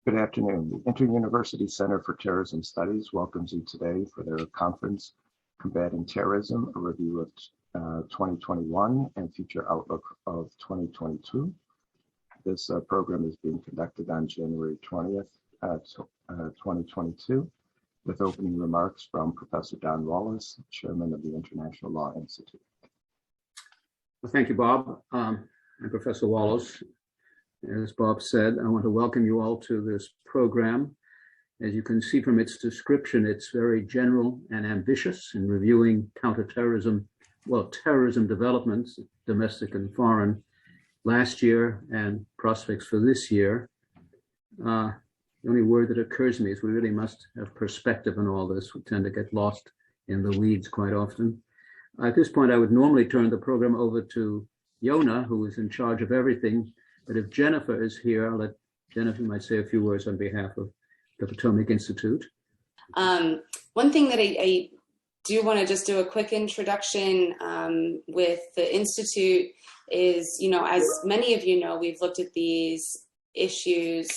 Good afternoon. The Inter-University Center for Terrorism Studies welcomes you today for their conference, Combating Terrorism, a review of 2021 and future outlook of 2022. This program is being conducted on January 20th, 2022, with opening remarks from Professor Don Wallace, Chairman of the International Law Institute. Well, thank you, Bob. I'm Professor Wallace. As Bob said, I want to welcome you all to this program. As you can see from its description, it's very general and ambitious in reviewing counterterrorism, terrorism developments, domestic and foreign, last year and prospects for this year. The only word that occurs to me is we really must have perspective in all this. We tend to get lost in the weeds quite often. At this point, I would normally turn the program over to Yona, who is in charge of everything. But if Jennifer is here, I'll let Jennifer might say a few words on behalf of the Potomac Institute. One thing that I do want to just do a quick introduction with the Institute is, as many of you know, we've looked at these issues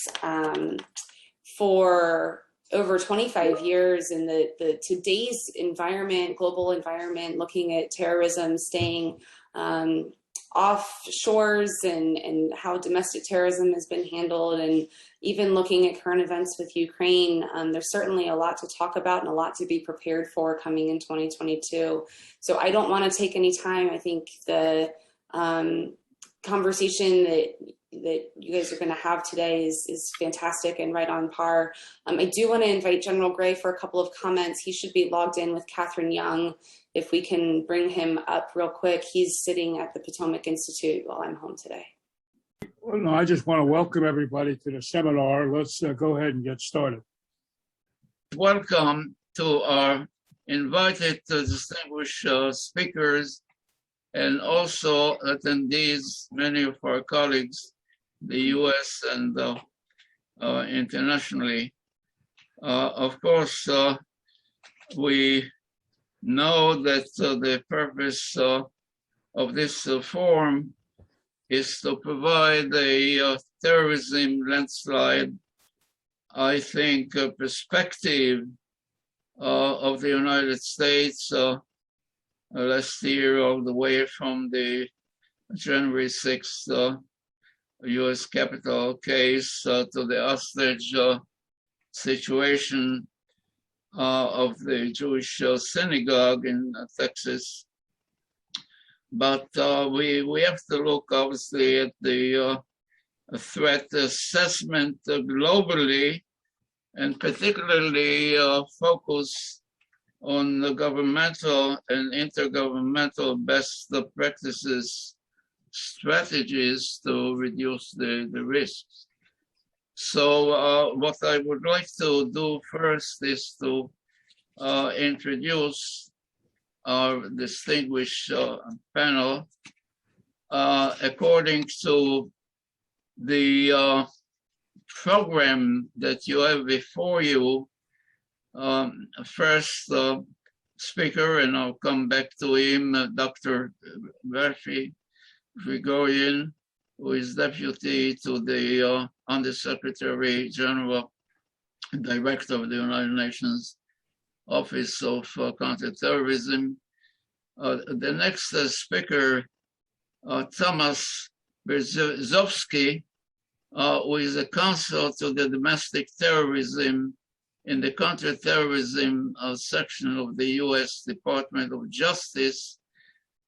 for over 25 years in the today's environment, global environment, looking at terrorism, staying off shores and how domestic terrorism has been handled, and even looking at current events with Ukraine. There's certainly a lot to talk about and a lot to be prepared for coming in 2022. So I don't want to take any time. I think the conversation that you guys are going to have today is fantastic and right on par. I do want to invite General Gray for a couple of comments. He should be logged in with Catherine Young. If we can bring him up real quick, he's sitting at the Potomac Institute while I'm home today. Well, no, I just want to welcome everybody to the seminar. Let's go ahead and get started. Welcome to our invited distinguished speakers and also attendees, many of our colleagues, the U.S. and internationally. Of course, we know that the purpose of this forum is to provide a terrorism landslide, I think, perspective of the United States last year, all the way from the January 6th U.S. Capitol case to the hostage situation of the Jewish synagogue in Texas. But we have to look obviously at the threat assessment globally, and particularly focus on the governmental and intergovernmental best practices strategies to reduce the risks. So what I would like to do first is to introduce our distinguished panel according to the program that you have before you. First speaker, and I'll come back to him, Dr. Grigorian, who is deputy to the Undersecretary General and Director of the United Nations Office of Counterterrorism. The next speaker, Thomas Berezovsky, who is a counsel to the domestic terrorism in the counterterrorism section of the U.S. Department of Justice,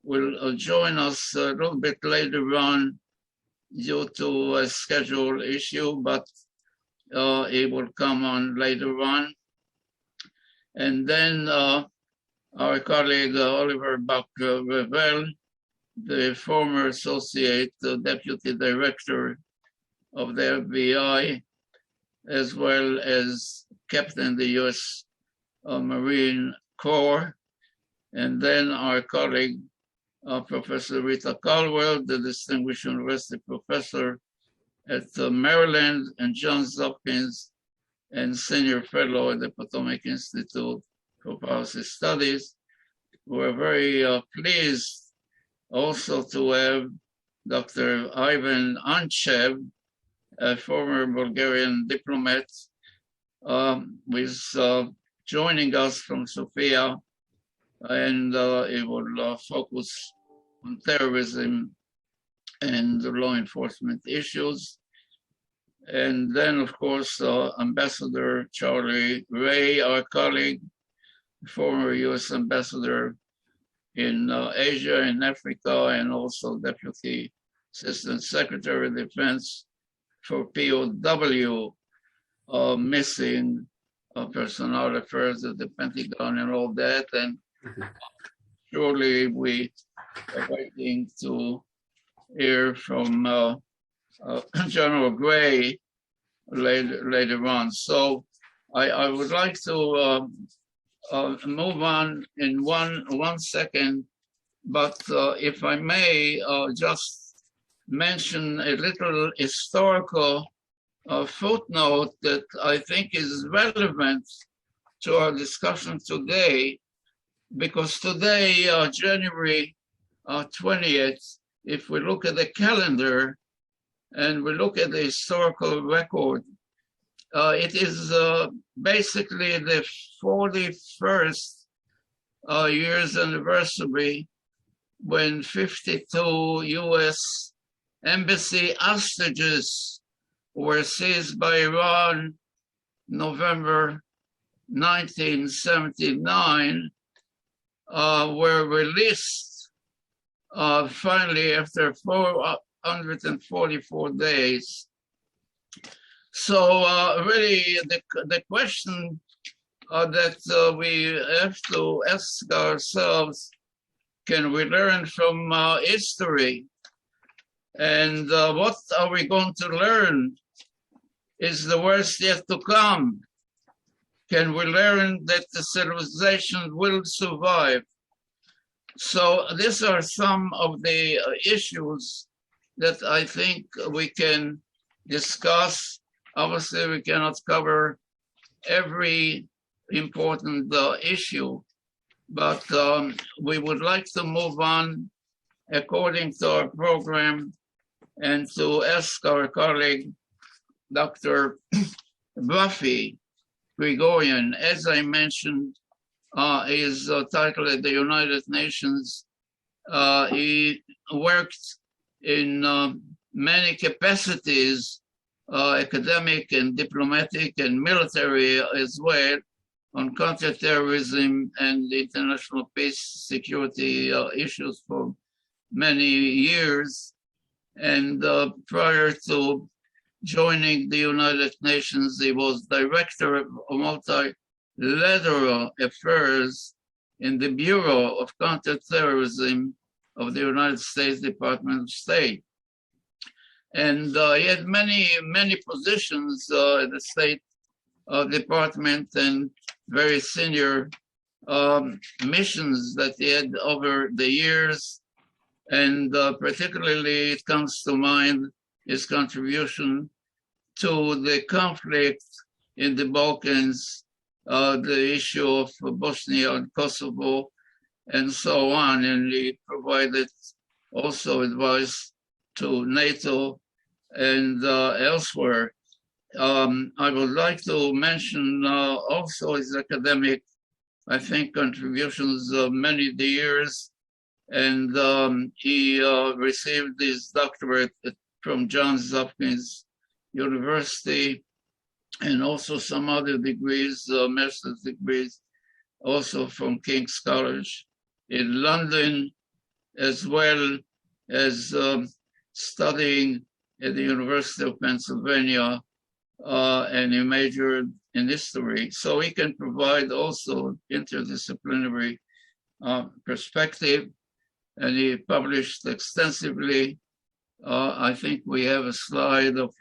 will join us a little bit later on due to a schedule issue, but he will come on later on. And then our colleague Oliver Buck-Revel, the former Associate Deputy Director of the FBI, as well as Captain of the U.S. Marine Corps. And then our colleague, Professor Rita Caldwell, the Distinguished University Professor at Maryland and Johns Hopkins, and Senior Fellow at the Potomac Institute for Policy Studies. We're very pleased also to have Dr. Ivan Anchev, a former Bulgarian diplomat, who is joining us from Sofia, and it will focus on terrorism and law enforcement issues. And then, of course, Ambassador Charlie Ray, our colleague, former U.S. ambassador in Asia and Africa, and also Deputy Assistant Secretary of Defense for POW, missing personnel affairs at the Pentagon and all that. And surely we are waiting to hear from General Gray later on. So I would like to move on in one second, but if I may just mention a little historical footnote that I think is relevant to our discussion today, because today, January 20th, if we look at the calendar and we look at the historical record, it is basically the 41st year's anniversary when 52 U.S. embassy hostages were seized by Iran November 1979, were released finally after 444 days. So really the question that we have to ask ourselves, can we learn from history? And what are we going to learn? Is the worst yet to come? Can we learn that the civilization will survive? So these are some of the issues that I think we can discuss. Obviously, we cannot cover every important issue, but we would like to move on according to our program and to ask our colleague, Dr. Buffy Gregorian, as I mentioned, is titled at the United Nations. He worked in many capacities, academic and diplomatic and military as well, on counterterrorism and international peace security issues for many years. And prior to joining the United Nations, he was director of multilateral affairs in the Bureau of Counterterrorism of the United States Department of State. And he had many positions at the State Department and very senior missions that he had over the years. And particularly it comes to mind his contribution to the conflict in the Balkans, the issue of Bosnia and Kosovo, and so on. And he provided also advice to NATO and elsewhere. I would like to mention also his academic, I think, contributions of many of the years. And he received his doctorate from Johns Hopkins University, and also some other degrees, master's degrees, also from King's College in London, as well as studying at the University of Pennsylvania, and he majored in history. So he can provide also interdisciplinary perspective, and he published extensively. I think we have a slide of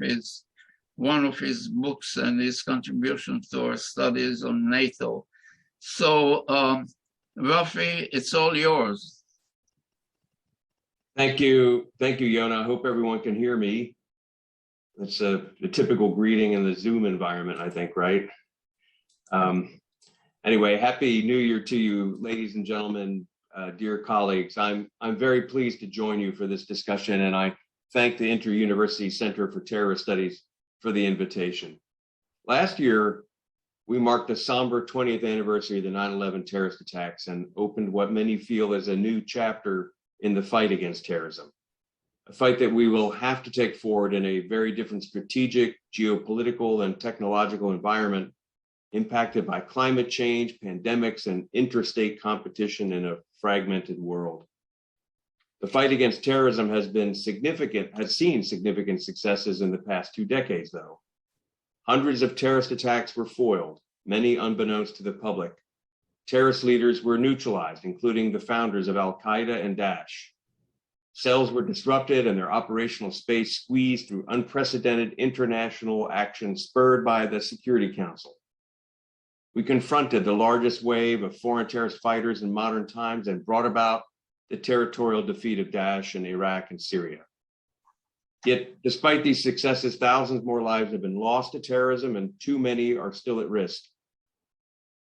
one of his books and his contribution to our studies on NATO. So, Rafi, it's all yours. Thank you, Yona. I hope everyone can hear me. That's a typical greeting in the Zoom environment, I think, right? Anyway, Happy New Year to you, ladies and gentlemen, dear colleagues. I'm very pleased to join you for this discussion, and I thank the Inter-University Center for Terror Studies for the invitation. Last year, we marked the somber 20th anniversary of the 9/11 terrorist attacks and opened what many feel is a new chapter in the fight against terrorism, a fight that we will have to take forward in a very different strategic, geopolitical, and technological environment impacted by climate change, pandemics, and interstate competition in a fragmented world. The fight against terrorism has seen significant successes in the past 2 decades, though. Hundreds of terrorist attacks were foiled, many unbeknownst to the public. Terrorist leaders were neutralized, including the founders of Al-Qaeda and Daesh. Cells were disrupted and their operational space squeezed through unprecedented international action spurred by the Security Council. We confronted the largest wave of foreign terrorist fighters in modern times and brought about the territorial defeat of Daesh in Iraq and Syria. Yet, despite these successes, thousands more lives have been lost to terrorism and too many are still at risk.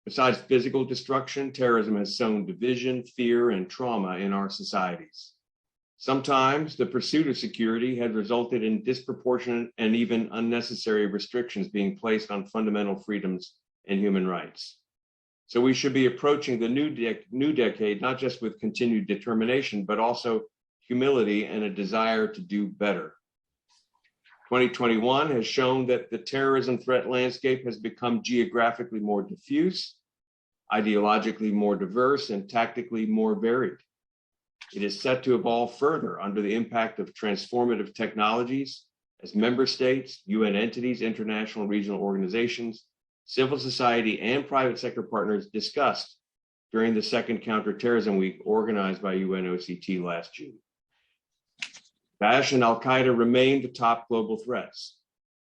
Besides physical destruction, terrorism has sown division, fear, and trauma in our societies. Sometimes the pursuit of security has resulted in disproportionate and even unnecessary restrictions being placed on fundamental freedoms and human rights. So we should be approaching the new decade, not just with continued determination, but also humility and a desire to do better. 2021 has shown that the terrorism threat landscape has become geographically more diffuse, ideologically more diverse, and tactically more varied. It is set to evolve further under the impact of transformative technologies as member states, UN entities, international and regional organizations, civil society, and private sector partners discussed during the second Counterterrorism Week organized by UNOCT last June. Daesh and Al-Qaeda remain the top global threats,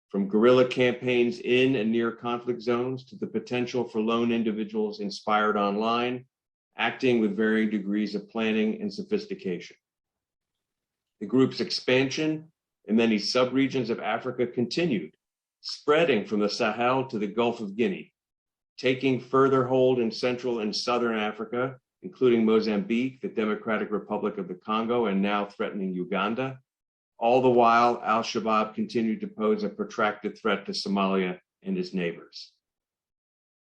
from guerrilla campaigns in and near conflict zones to the potential for lone individuals inspired online, acting with varying degrees of planning and sophistication. The group's expansion in many subregions of Africa continued, spreading from the Sahel to the Gulf of Guinea, taking further hold in Central and Southern Africa, including Mozambique, the Democratic Republic of the Congo, and now threatening Uganda. All the while, al-Shabaab continued to pose a protracted threat to Somalia and its neighbors.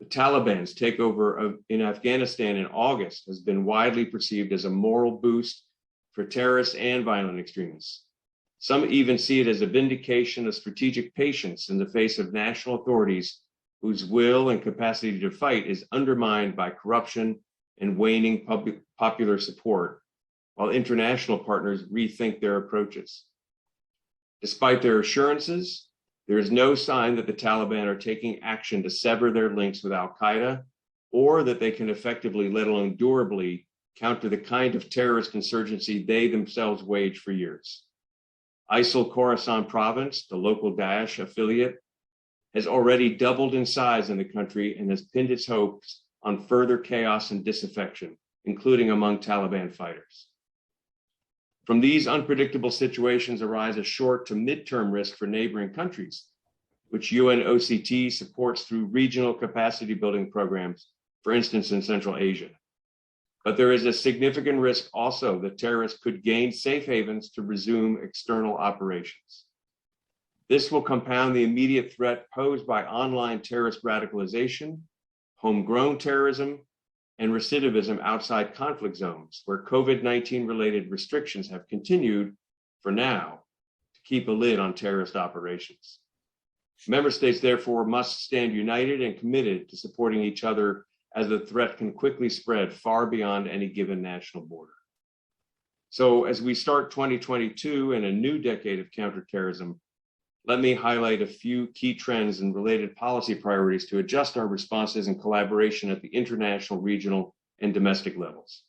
The Taliban's takeover in Afghanistan in August has been widely perceived as a moral boost for terrorists and violent extremists. Some even see it as a vindication of strategic patience in the face of national authorities whose will and capacity to fight is undermined by corruption and waning popular support, while international partners rethink their approaches. Despite their assurances, there is no sign that the Taliban are taking action to sever their links with Al-Qaeda, or that they can effectively, let alone durably, counter the kind of terrorist insurgency they themselves waged for years. ISIL Khorasan province, the local Daesh affiliate, has already doubled in size in the country and has pinned its hopes on further chaos and disaffection, including among Taliban fighters. From these unpredictable situations arise a short to mid-term risk for neighboring countries, which UNOCT supports through regional capacity building programs, for instance, in Central Asia. But there is a significant risk also that terrorists could gain safe havens to resume external operations. This will compound the immediate threat posed by online terrorist radicalization, homegrown terrorism, and recidivism outside conflict zones, where COVID-19 related restrictions have continued, for now, to keep a lid on terrorist operations. Member states, therefore, must stand united and committed to supporting each other as the threat can quickly spread far beyond any given national border. So as we start 2022 and a new decade of counterterrorism, let me highlight a few key trends and related policy priorities to adjust our responses and collaboration at the international, regional, and domestic levels.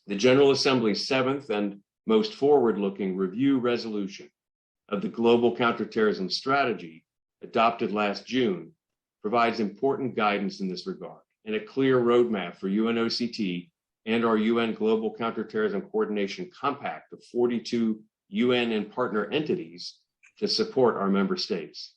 The General Assembly's 7th and most forward-looking review resolution of the Global Counterterrorism Strategy, adopted last June, provides important guidance in this regard and a clear roadmap for UNOCT and our UN Global Counterterrorism Coordination Compact of 42 UN and partner entities to support our member states.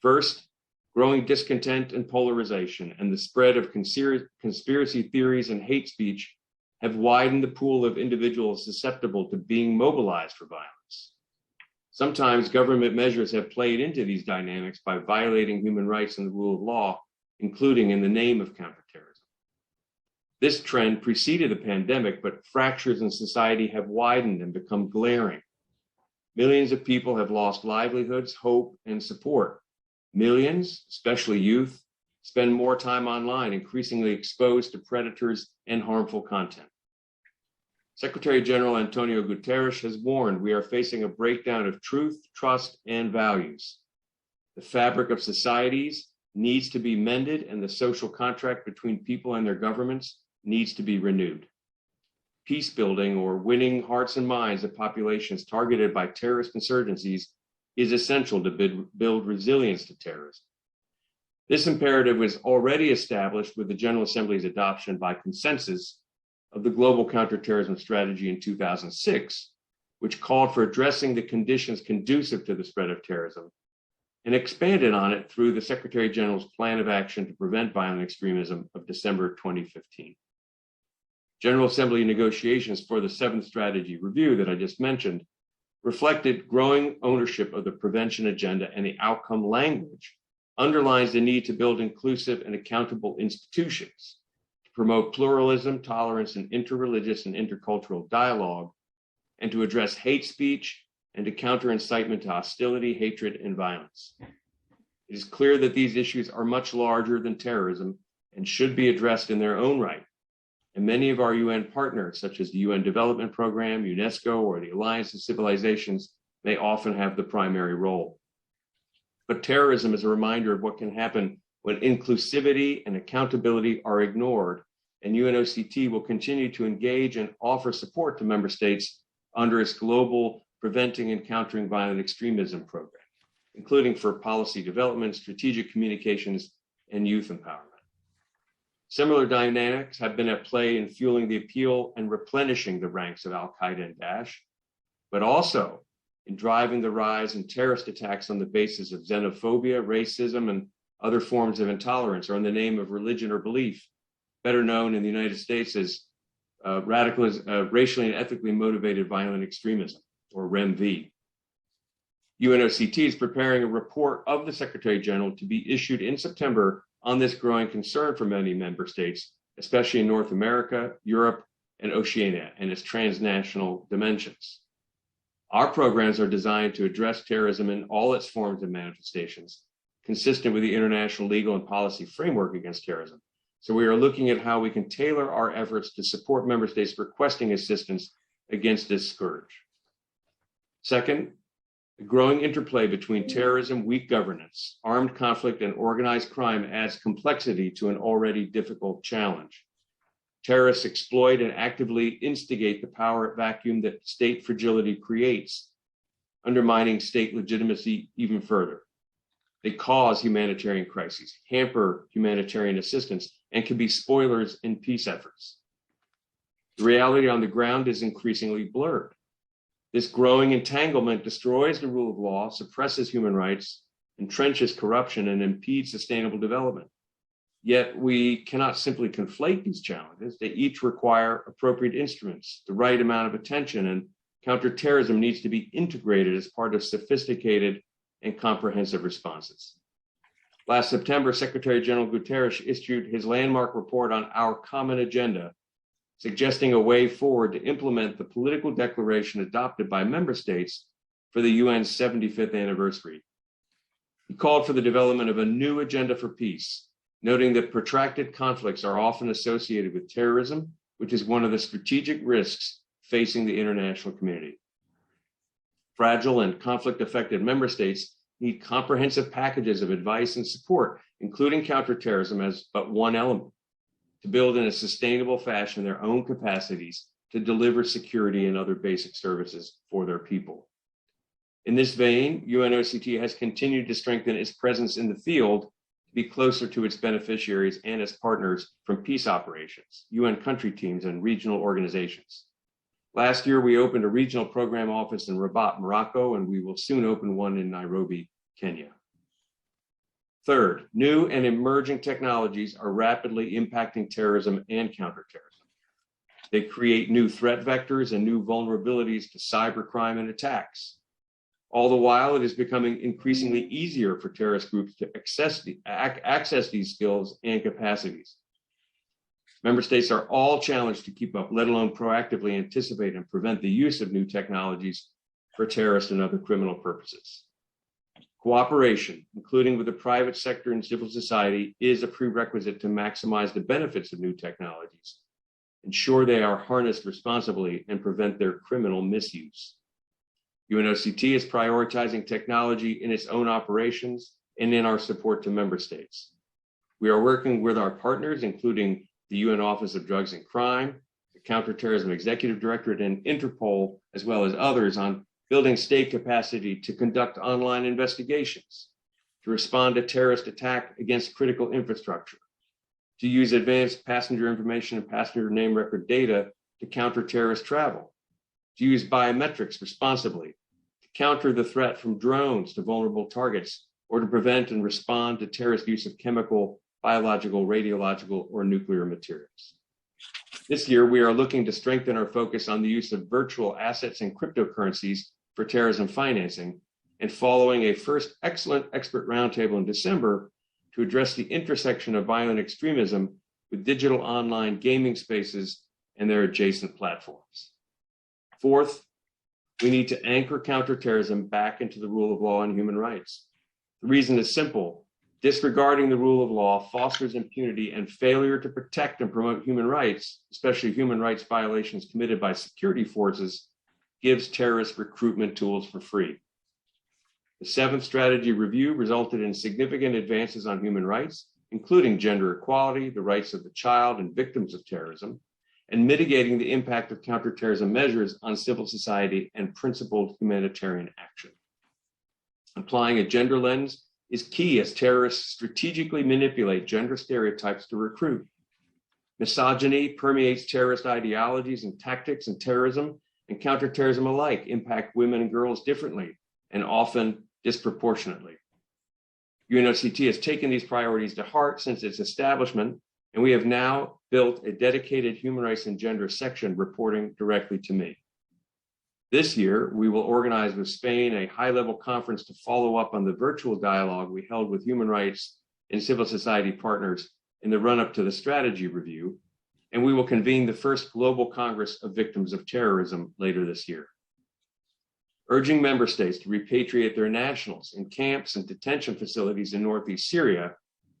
First, growing discontent and polarization and the spread of conspiracy theories and hate speech have widened the pool of individuals susceptible to being mobilized for violence. Sometimes government measures have played into these dynamics by violating human rights and the rule of law, including in the name of counterterrorism. This trend preceded the pandemic, but fractures in society have widened and become glaring. Millions of people have lost livelihoods, hope, and support. Millions, especially youth, spend more time online, increasingly exposed to predators and harmful content. Secretary General Antonio Guterres has warned we are facing a breakdown of truth, trust, and values. The fabric of societies needs to be mended, and the social contract between people and their governments needs to be renewed. Peace building, or winning hearts and minds of populations targeted by terrorist insurgencies, is essential to build resilience to terrorism. This imperative was already established with the General Assembly's adoption by consensus of the Global Counterterrorism Strategy in 2006, which called for addressing the conditions conducive to the spread of terrorism, and expanded on it through the Secretary General's Plan of Action to Prevent Violent Extremism of December 2015. General Assembly negotiations for the 7th Strategy Review that I just mentioned reflected growing ownership of the prevention agenda, and the outcome language underlines the need to build inclusive and accountable institutions to promote pluralism, tolerance, and interreligious and intercultural dialogue, and to address hate speech and to counter incitement to hostility, hatred, and violence. It is clear that these issues are much larger than terrorism and should be addressed in their own right. And many of our UN partners, such as the UN Development Program, UNESCO, or the Alliance of Civilizations, may often have the primary role. But terrorism is a reminder of what can happen when inclusivity and accountability are ignored, and UNOCT will continue to engage and offer support to member states under its global Preventing and Countering Violent Extremism program, including for policy development, strategic communications, and youth empowerment. Similar dynamics have been at play in fueling the appeal and replenishing the ranks of Al-Qaeda and Daesh, but also in driving the rise in terrorist attacks on the basis of xenophobia, racism, and other forms of intolerance, or in the name of religion or belief, better known in the United States as racially and ethically motivated violent extremism, or REMV. UNOCT is preparing a report of the Secretary General to be issued in September on this growing concern for many member states, especially in North America, Europe, and Oceania, and its transnational dimensions. Our programs are designed to address terrorism in all its forms and manifestations, consistent with the international legal and policy framework against terrorism. So we are looking at how we can tailor our efforts to support member states requesting assistance against this scourge. Second, the growing interplay between terrorism, weak governance, armed conflict, and organized crime adds complexity to an already difficult challenge. Terrorists exploit and actively instigate the power vacuum that state fragility creates, undermining state legitimacy even further. They cause humanitarian crises, hamper humanitarian assistance, and can be spoilers in peace efforts. The reality on the ground is increasingly blurred. This growing entanglement destroys the rule of law, suppresses human rights, entrenches corruption, and impedes sustainable development. Yet we cannot simply conflate these challenges. They each require appropriate instruments, the right amount of attention, and counterterrorism needs to be integrated as part of sophisticated and comprehensive responses. Last September, Secretary General Guterres issued his landmark report on our common agenda, suggesting a way forward to implement the political declaration adopted by member states for the UN's 75th anniversary. He called for the development of a new agenda for peace, noting that protracted conflicts are often associated with terrorism, which is one of the strategic risks facing the international community. Fragile and conflict-affected member states need comprehensive packages of advice and support, including counterterrorism as but one element, to build in a sustainable fashion their own capacities to deliver security and other basic services for their people. In this vein, UNOCT has continued to strengthen its presence in the field to be closer to its beneficiaries and its partners from peace operations, UN country teams, and regional organizations. Last year, we opened a regional program office in Rabat, Morocco, and we will soon open one in Nairobi, Kenya. Third, new and emerging technologies are rapidly impacting terrorism and counterterrorism. They create new threat vectors and new vulnerabilities to cybercrime and attacks. All the while, it is becoming increasingly easier for terrorist groups to access these skills and capacities. Member states are all challenged to keep up, let alone proactively anticipate and prevent the use of new technologies for terrorist and other criminal purposes. Cooperation, including with the private sector and civil society, is a prerequisite to maximize the benefits of new technologies, ensure they are harnessed responsibly, and prevent their criminal misuse. UNOCT is prioritizing technology in its own operations and in our support to member states. We are working with our partners, including the UN Office of Drugs and Crime, the Counterterrorism Executive Directorate, and Interpol, as well as others, on building state capacity to conduct online investigations, to respond to terrorist attack against critical infrastructure, to use advanced passenger information and passenger name record data to counter terrorist travel, to use biometrics responsibly, to counter the threat from drones to vulnerable targets, or to prevent and respond to terrorist use of chemical, biological, radiological, or nuclear materials. This year, we are looking to strengthen our focus on the use of virtual assets and cryptocurrencies for terrorism financing, and following a first excellent expert roundtable in December to address the intersection of violent extremism with digital online gaming spaces and their adjacent platforms. Fourth, we need to anchor counterterrorism back into the rule of law and human rights. The reason is simple. Disregarding the rule of law fosters impunity, and failure to protect and promote human rights, especially human rights violations committed by security forces, gives terrorist recruitment tools for free. The 7th strategy review resulted in significant advances on human rights, including gender equality, the rights of the child and victims of terrorism, and mitigating the impact of counterterrorism measures on civil society and principled humanitarian action. Applying a gender lens is key as terrorists strategically manipulate gender stereotypes to recruit. Misogyny permeates terrorist ideologies and tactics, and terrorism and counterterrorism alike impact women and girls differently and often disproportionately. UNOCT has taken these priorities to heart since its establishment, and we have now built a dedicated human rights and gender section reporting directly to me. This year, we will organize with Spain a high-level conference to follow up on the virtual dialogue we held with human rights and civil society partners in the run-up to the strategy review, and we will convene the first global Congress of Victims of Terrorism later this year. Urging member states to repatriate their nationals in camps and detention facilities in Northeast Syria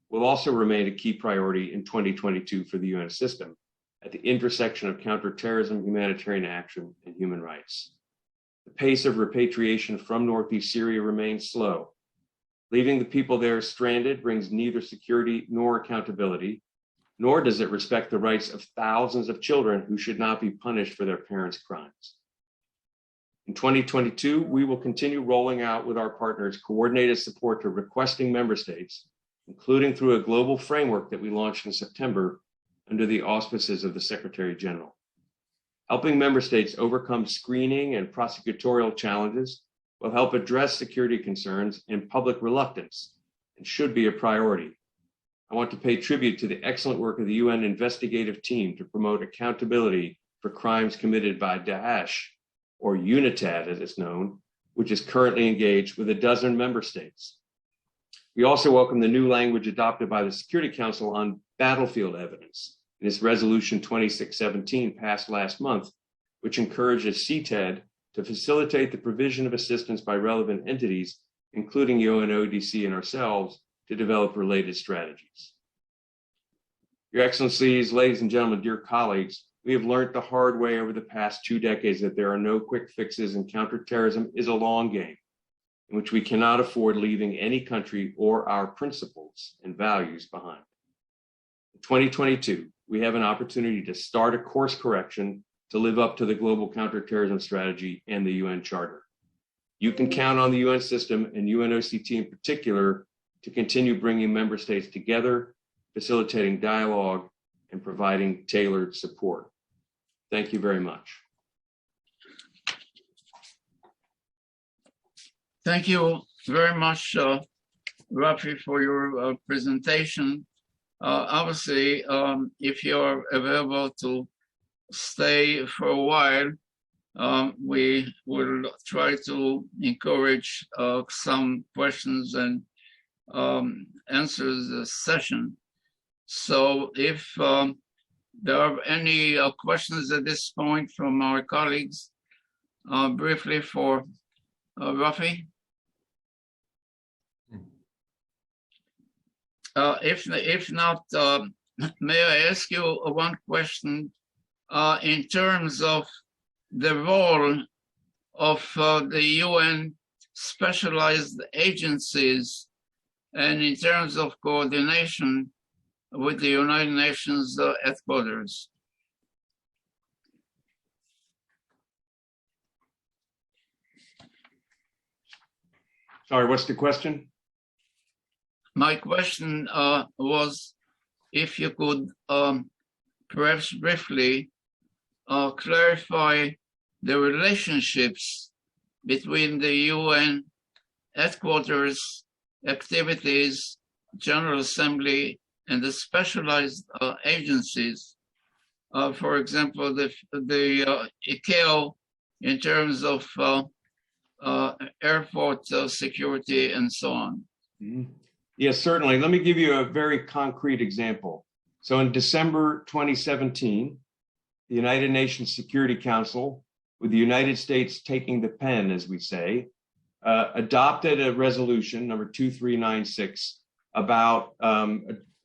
will also remain a key priority in 2022 for the UN system at the intersection of counterterrorism, humanitarian action, and human rights. The pace of repatriation from Northeast Syria remains slow. Leaving the people there stranded brings neither security nor accountability, nor does it respect the rights of thousands of children who should not be punished for their parents' crimes. In 2022, we will continue rolling out with our partners coordinated support to requesting member states, including through a global framework that we launched in September under the auspices of the Secretary General. Helping member states overcome screening and prosecutorial challenges will help address security concerns and public reluctance, and should be a priority. I want to pay tribute to the excellent work of the UN investigative team to promote accountability for crimes committed by Daesh, or UNITAD as it's known, which is currently engaged with 12 member states. We also welcome the new language adopted by the Security Council on battlefield evidence in its resolution 2617 passed last month, which encourages CTED to facilitate the provision of assistance by relevant entities, including UNODC and ourselves, to develop related strategies. Your Excellencies, ladies and gentlemen, dear colleagues, we have learned the hard way over the past 2 decades that there are no quick fixes, and counterterrorism is a long game in which we cannot afford leaving any country or our principles and values behind. In 2022, we have an opportunity to start a course correction to live up to the global counterterrorism strategy and the UN Charter. You can count on the UN system and UNOCT in particular to continue bringing member states together, facilitating dialogue, and providing tailored support. Thank you very much. Thank you very much, Rafi, for your presentation. Obviously, if you're available to stay for a while, we will try to encourage some questions and answers session. So if there are any questions at this point from our colleagues, briefly for Rafi. If not, may I ask you one question in terms of the role of the UN specialized agencies and in terms of coordination with the United Nations headquarters? Sorry, what's the question? My question was if you could perhaps briefly clarify the relationships between the UN headquarters activities, General Assembly, and the specialized agencies. For example, the ICAO in terms of airport security and so on. Mm-hmm. Yes, certainly. Let me give you a very concrete example. So in December 2017, the United Nations Security Council, with the United States taking the pen, as we say, adopted a resolution, number 2396, about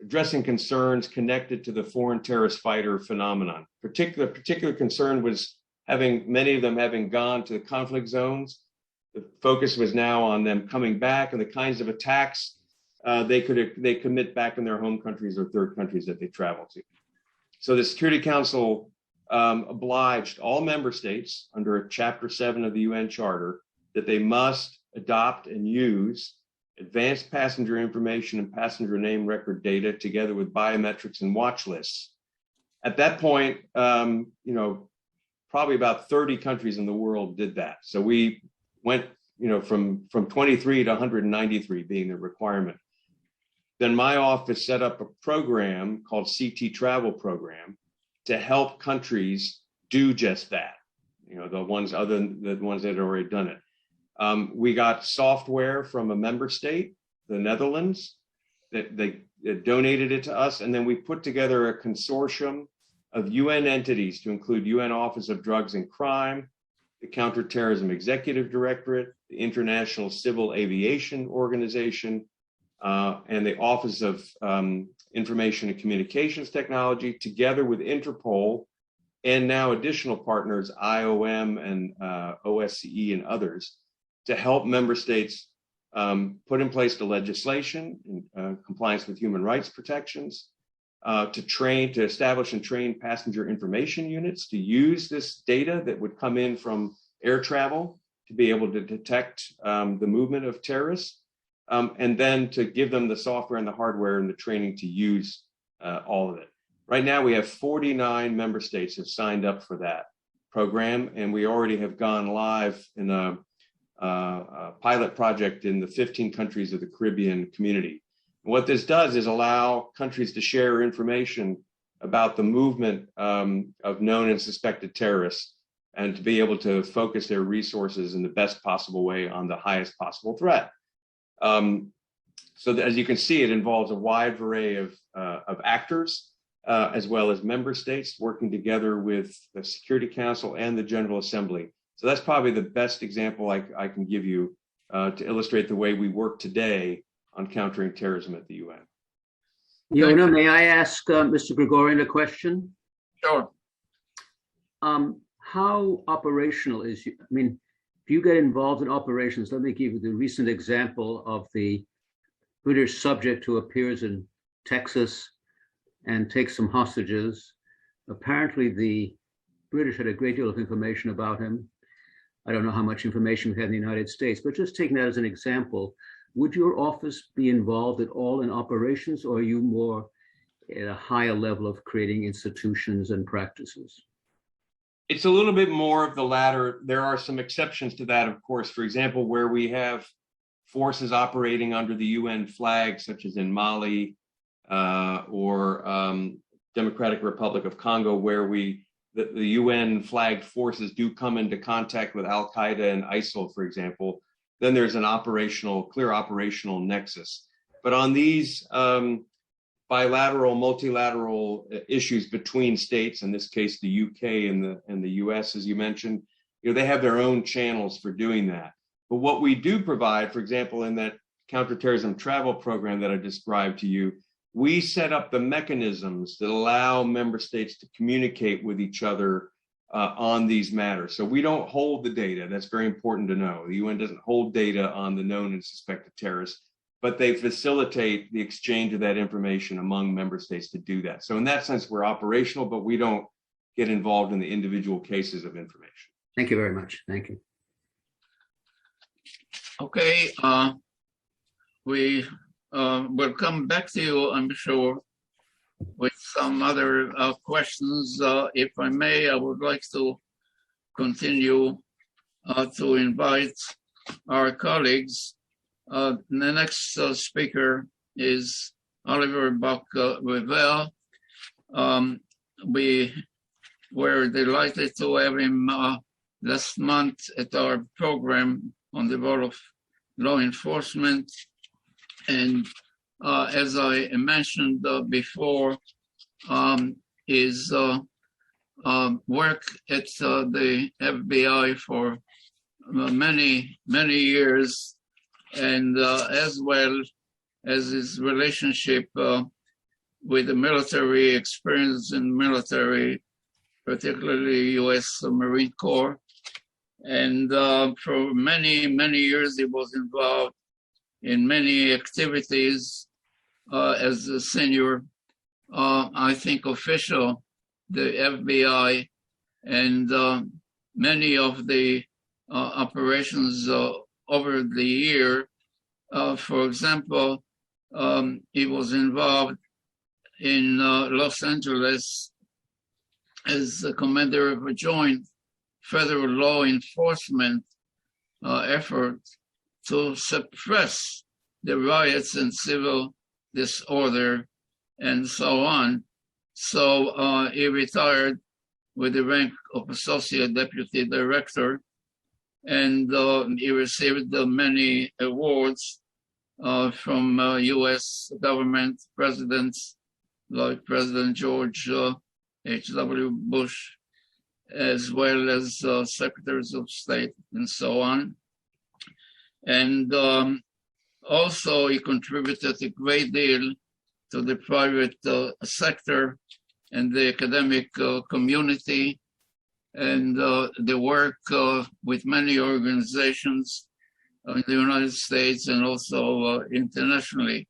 addressing concerns connected to the foreign terrorist fighter phenomenon. Particular concern was many of them having gone to the conflict zones. The focus was now on them coming back and the kinds of attacks they commit back in their home countries or third countries that they travel to. So the Security Council obliged all member states under Chapter 7 of the UN Charter that they must adopt and use advanced passenger information and passenger name record data together with biometrics and watch lists. At that point, probably about 30 countries in the world did that. So we went, from 23 to 193 being the requirement. Then my office set up a program called CT Travel Program to help countries do just that. The ones other than the ones that had already done it. We got software from a member state, the Netherlands, that they donated it to us, and then we put together a consortium of UN entities to include UN Office of Drugs and Crime, the Counterterrorism Executive Directorate, the International Civil Aviation Organization, and the Office of Information and Communications Technology, together with Interpol, and now additional partners, IOM and OSCE and others, to help member states put in place the legislation in compliance with human rights protections, to establish and train passenger information units to use this data that would come in from air travel to be able to detect the movement of terrorists, and then to give them the software and the hardware and the training to use all of it. Right now, we have 49 member states have signed up for that program, and we already have gone live in a pilot project in the 15 countries of the Caribbean community. What this does is allow countries to share information about the movement of known and suspected terrorists, and to be able to focus their resources in the best possible way on the highest possible threat. So that, as you can see, it involves a wide array of actors, as well as member states working together with the Security Council and the General Assembly. So that's probably the best example I can give you to illustrate the way we work today on countering terrorism at the UN. Yona, may I ask Mr. Gregorian a question? Sure. How operational is you? I mean, if you get involved in operations, let me give you the recent example of the British subject who appears in Texas and takes some hostages. Apparently, the British had a great deal of information about him. I don't know how much information we had in the United States, but just taking that as an example, would your office be involved at all in operations, or are you more at a higher level of creating institutions and practices? It's a little bit more of the latter. There are some exceptions to that, of course. For example, where we have forces operating under the UN flag, such as in Mali or Democratic Republic of Congo, where we the UN flagged forces do come into contact with Al Qaeda and ISIL, for example, then there's an clear operational nexus. But on these bilateral, multilateral issues between states, in this case the UK and the US, as you mentioned, they have their own channels for doing that. But what we do provide, for example, in that counterterrorism travel program that I described to you, we set up the mechanisms that allow member states to communicate with each other on these matters. So we don't hold the data. That's very important to know. The UN doesn't hold data on the known and suspected terrorists, but they facilitate the exchange of that information among member states to do that. So in that sense, we're operational, but we don't get involved in the individual cases of information. Thank you very much. Thank you. Okay, we will come back to you, I'm sure, with some other questions. If I may, I would like to continue to invite our colleagues. The next speaker is Oliver Buck-Revell. We were delighted to have him last month at our program on the role of law enforcement. And as I mentioned before, his work at the FBI for many years, and as well as his relationship with the military, experience in military, particularly U.S. Marine Corps. And for many years, he was involved in many activities as a senior, I think, official, the FBI, and many of the operations over the year. For example, he was involved in Los Angeles as a commander of a joint federal law enforcement effort to suppress the riots and civil disorder and so on. So he retired with the rank of Associate Deputy Director, and he received many awards from U.S. government presidents like President George H.W. Bush, as well as secretaries of state and so on. And also he contributed a great deal to the private sector and the academic community, and the work with many organizations in the United States and also internationally.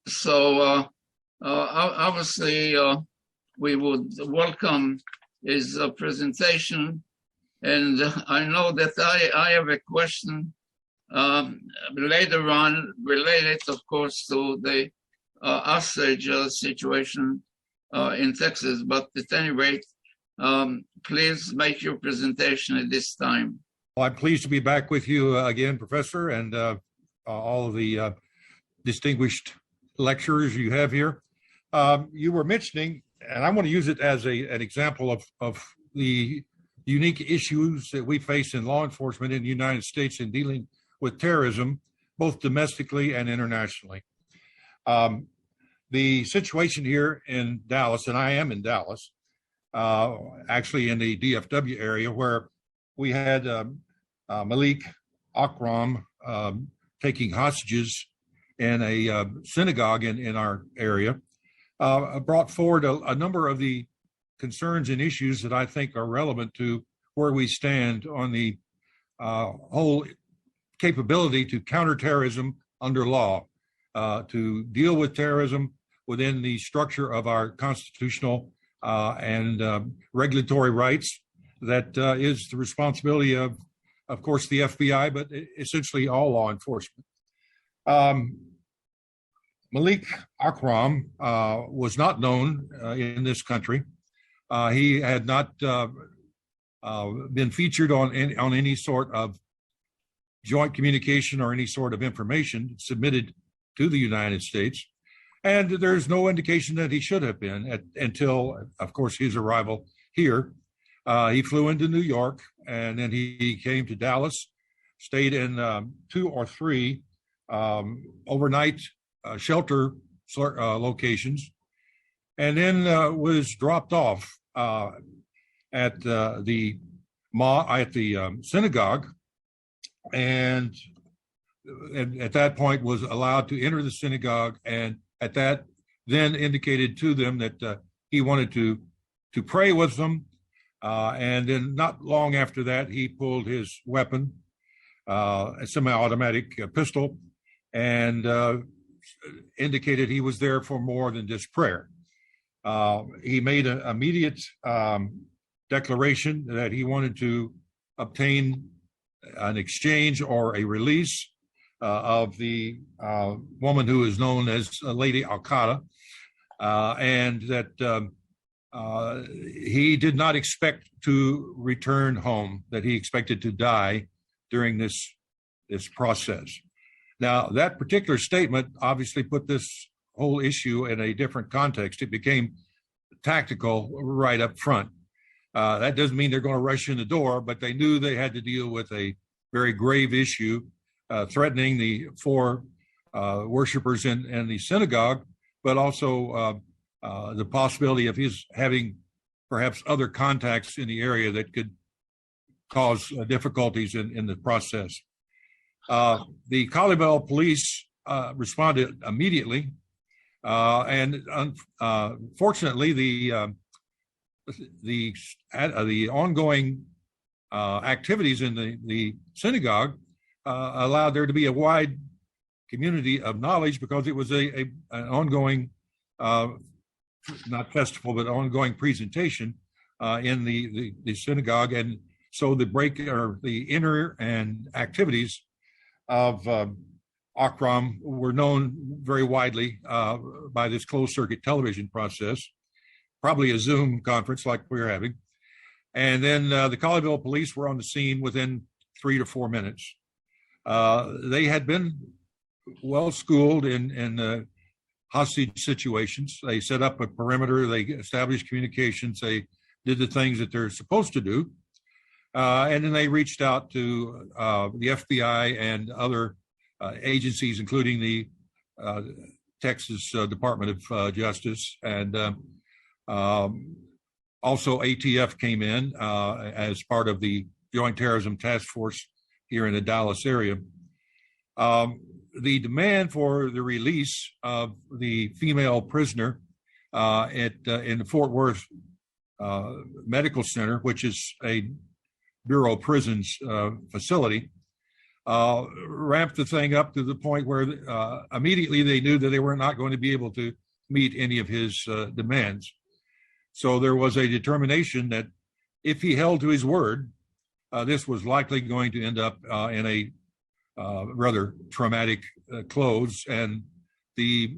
So obviously we would welcome his presentation, and I know that I have a question later on related, of course, to the hostage situation in Texas, but at any rate, please make your presentation at this time. Well, I'm pleased to be back with you again, Professor, and all of the distinguished lecturers you have here. You were mentioning, and I want to use it as an example of the unique issues that we face in law enforcement in the United States in dealing with terrorism, both domestically and internationally. The situation here in Dallas, and I am in Dallas, actually in the DFW area, where we had Malik Akram taking hostages in a synagogue in our area, brought forward a number of the concerns and issues that I think are relevant to where we stand on the whole capability to counter terrorism under law, to deal with terrorism within the structure of our constitutional and regulatory rights. That is the responsibility of course, the FBI, but essentially all law enforcement. Malik Akram was not known in this country. He had not been featured on any sort of joint communication or any sort of information submitted to the United States. And there's no indication that he should have been until, of course, his arrival here He flew into New York, and then he came to Dallas, stayed in 2 or 3 overnight shelter locations, and then was dropped off at the synagogue, and at that point was allowed to enter the synagogue, and at that then indicated to them that he wanted to pray with them, and then not long after that he pulled his weapon, a semi-automatic pistol, and indicated he was there for more than just prayer. He made an immediate declaration that he wanted to obtain an exchange or a release of the woman who is known as Lady Al-Qaeda, and that he did not expect to return home, that he expected to die during this process. Now, that particular statement obviously put this whole issue in a different context. It became tactical right up front. That doesn't mean they're going to rush in the door, but they knew they had to deal with a very grave issue, threatening the 4 worshipers in the synagogue, but also the possibility of his having perhaps other contacts in the area that could cause difficulties in the process. The Colleyville police responded immediately, and fortunately, the ongoing activities in the synagogue allowed there to be a wide community of knowledge, because it was an ongoing, not festival, but ongoing presentation in the synagogue, and so the inner and activities of Akram were known very widely by this closed circuit television process, probably a Zoom conference like we're having. And then the Colleyville police were on the scene within 3 to 4 minutes. They had been well schooled in hostage situations. They set up a perimeter, they established communications, they did the things that they're supposed to do. And then they reached out to the FBI and other agencies, including the Texas Department of Justice, and also ATF came in as part of the Joint Terrorism Task Force here in the Dallas area. The demand for the release of the female prisoner in the Fort Worth Medical Center, which is a Bureau of Prisons facility, ramped the thing up to the point where immediately they knew that they were not going to be able to meet any of his demands. So there was a determination that if he held to his word, this was likely going to end up in a rather traumatic close. And the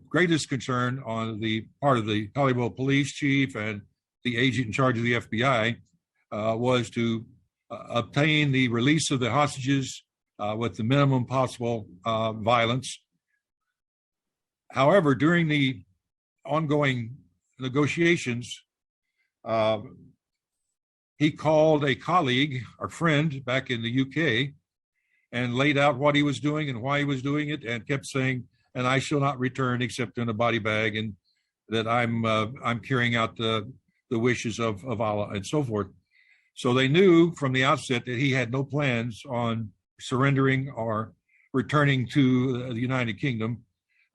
greatest concern on the part of the Colleyville police chief and the agent in charge of the FBI was to obtain the release of the hostages with the minimum possible violence. However, during the ongoing negotiations, he called a colleague, a friend back in the UK, and laid out what he was doing and why he was doing it, and kept saying, "And I shall not return except in a body bag, and that I'm carrying out the wishes of Allah," and so forth. So they knew from the outset that he had no plans on surrendering or returning to the United Kingdom,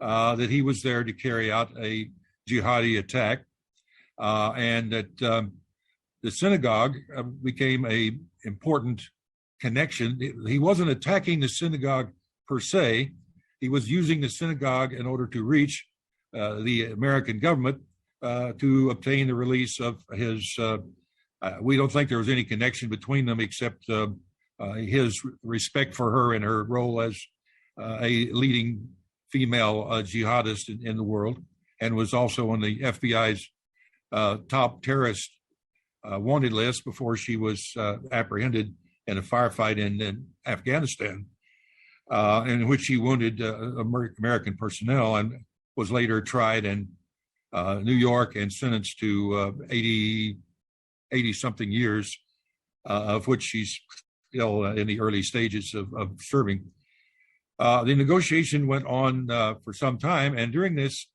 that he was there to carry out a jihadi attack, and that the synagogue became a important connection. He wasn't attacking the synagogue per se. He was using the synagogue in order to reach the American government to obtain the release of his. We don't think there was any connection between them except his respect for her and her role as a leading female jihadist in the world, and was also on the FBI's top terrorist wanted list before she was apprehended in a firefight in Afghanistan, in which she wounded American personnel, and was later tried in New York and sentenced to 80 80-something years, of which she's still in the early stages of serving. The negotiation went on for some time, and during this,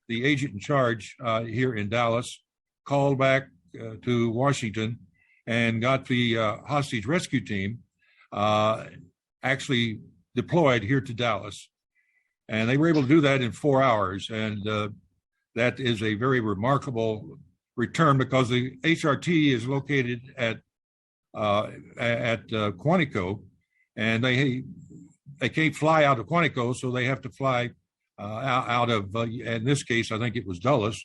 the agent in charge here in Dallas called back to Washington and got the hostage rescue team actually deployed here to Dallas. And they were able to do that in 4 hours. And that is a very remarkable return, because the HRT is located at Quantico, and they can't fly out of Quantico, so they have to fly out of, in this case, I think it was Dulles.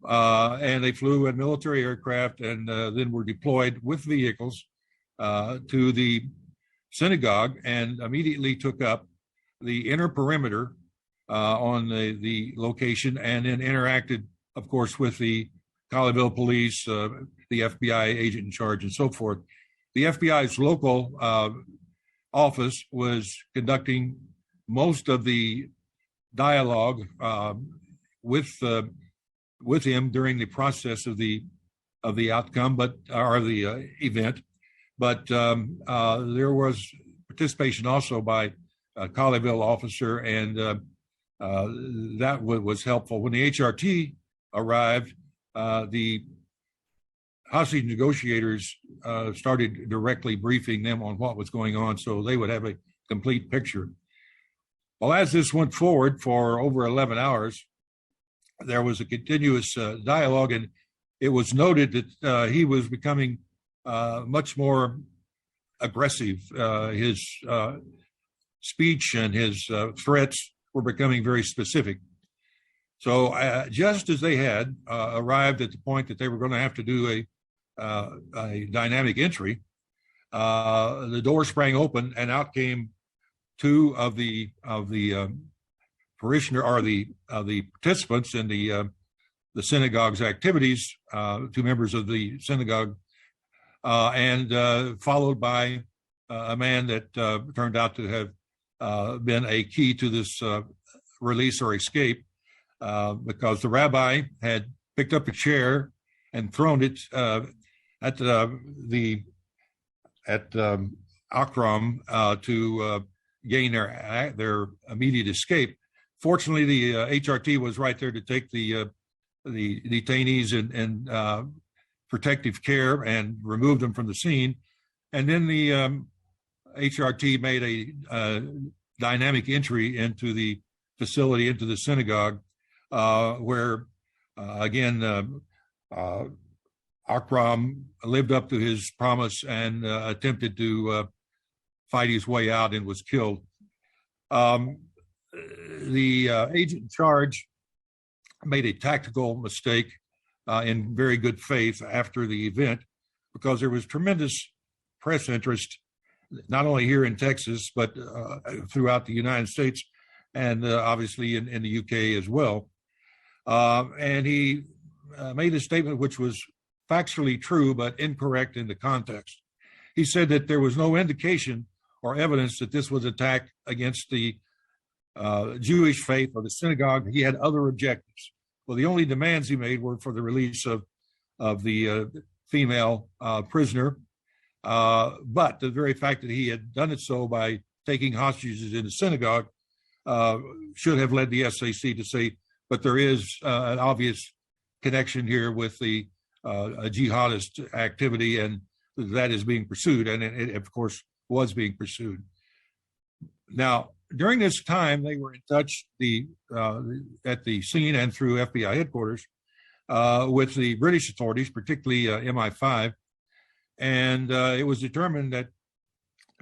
And they flew in military aircraft, and then were deployed with vehicles to the synagogue, and immediately took up the inner perimeter on the location, and then interacted, of course, with the Colleyville police, the FBI agent in charge, and so forth. The FBI's local office was conducting most of the dialogue with him during the process of the outcome, or the event. But there was participation also by a Colleyville officer, and that was helpful. When the HRT arrived, the hostage negotiators started directly briefing them on what was going on, so they would have a complete picture. Well, as this went forward for over 11 hours, there was a continuous dialogue, and it was noted that he was becoming much more aggressive. His speech and his threats were becoming very specific. So just as they had arrived at the point that they were going to have to do a dynamic entry, the door sprang open, and out came two of the parishioner, or the participants in the synagogue's activities, two members of the synagogue, and followed by a man that turned out to have been a key to this release or escape, because the rabbi had picked up a chair and thrown it at Akram to gain their immediate escape. Fortunately, the HRT was right there to take the detainees in protective care and remove them from the scene. And then the HRT made a dynamic entry into the facility, into the synagogue, where again Akram lived up to his promise and attempted to fight his way out and was killed. The agent in charge made a tactical mistake in very good faith after the event, because there was tremendous press interest, not only here in Texas, but throughout the United States, and obviously in the UK as well. And he made a statement which was factually true, but incorrect in the context. He said that there was no indication or evidence that this was an attack against the Jewish faith or the synagogue. He had other objectives. Well, the only demands he made were for the release of the female prisoner. But the very fact that he had done it so by taking hostages in the synagogue should have led the SAC to say, but there is an obvious connection here with the jihadist activity, and that is being pursued. And it, of course, was being pursued. Now, during this time, they were in touch at the scene and through FBI headquarters with the British authorities, particularly MI5, and it was determined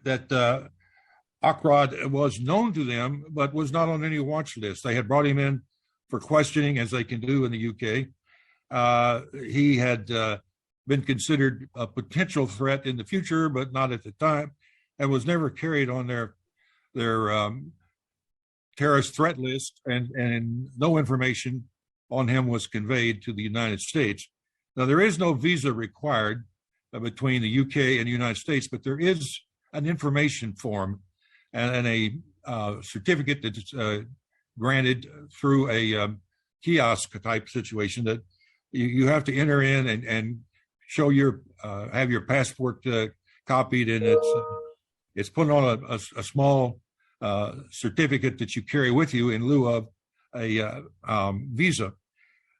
that Akrad was known to them, but was not on any watch list. They had brought him in for questioning, as they can do in the UK. He had been considered a potential threat in the future, but not at the time, and was never carried on their terrorist threat list, and no information on him was conveyed to the United States. Now, there is no visa required between the UK and the United States, but there is an information form and a certificate that's granted through a kiosk type situation that you have to enter in and show your have your passport copied, and it's put on a small certificate that you carry with you in lieu of a visa.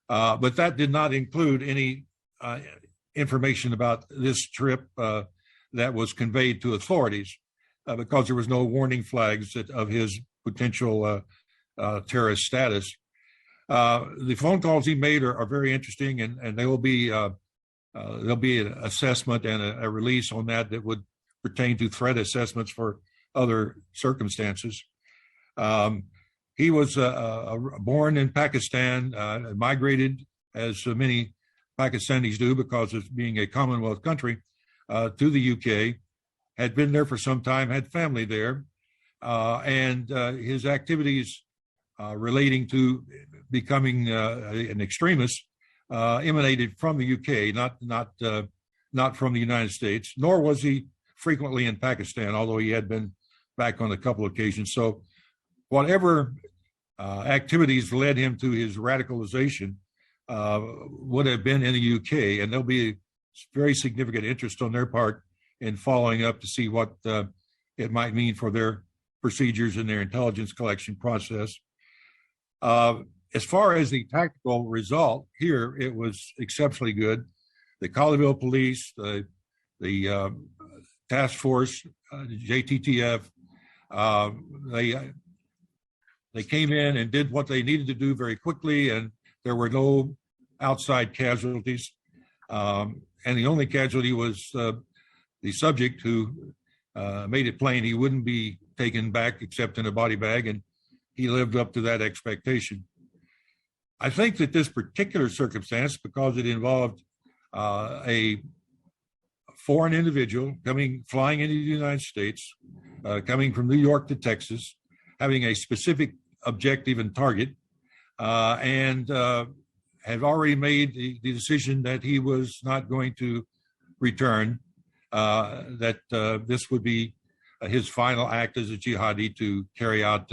But that did not include any information about this trip that was conveyed to authorities because there was no warning flags of his potential terrorist status. The phone calls he made are very interesting, and there'll be an assessment and a release on that would pertain to threat assessments for other circumstances. He was born in Pakistan, migrated, as many Pakistanis do because of being a Commonwealth country, to the UK, had been there for some time, had family there, and his activities relating to becoming an extremist emanated from the UK, not from the United States, nor was he frequently in Pakistan, although he had been back on a couple of occasions. So whatever activities led him to his radicalization would have been in the UK, and there'll be very significant interest on their part in following up to see what it might mean for their procedures and their intelligence collection process. As far as the tactical result here, it was exceptionally good. The Colleyville Police, the task force, JTTF, they came in and did what they needed to do very quickly, and there were no outside casualties. And the only casualty was the subject, who made it plain he wouldn't be taken back except in a body bag, and he lived up to that expectation. I think that this particular circumstance, because it involved a foreign individual flying into the United States, coming from New York to Texas, having a specific objective and target, and had already made the decision that he was not going to return, that this would be his final act as a jihadi to carry out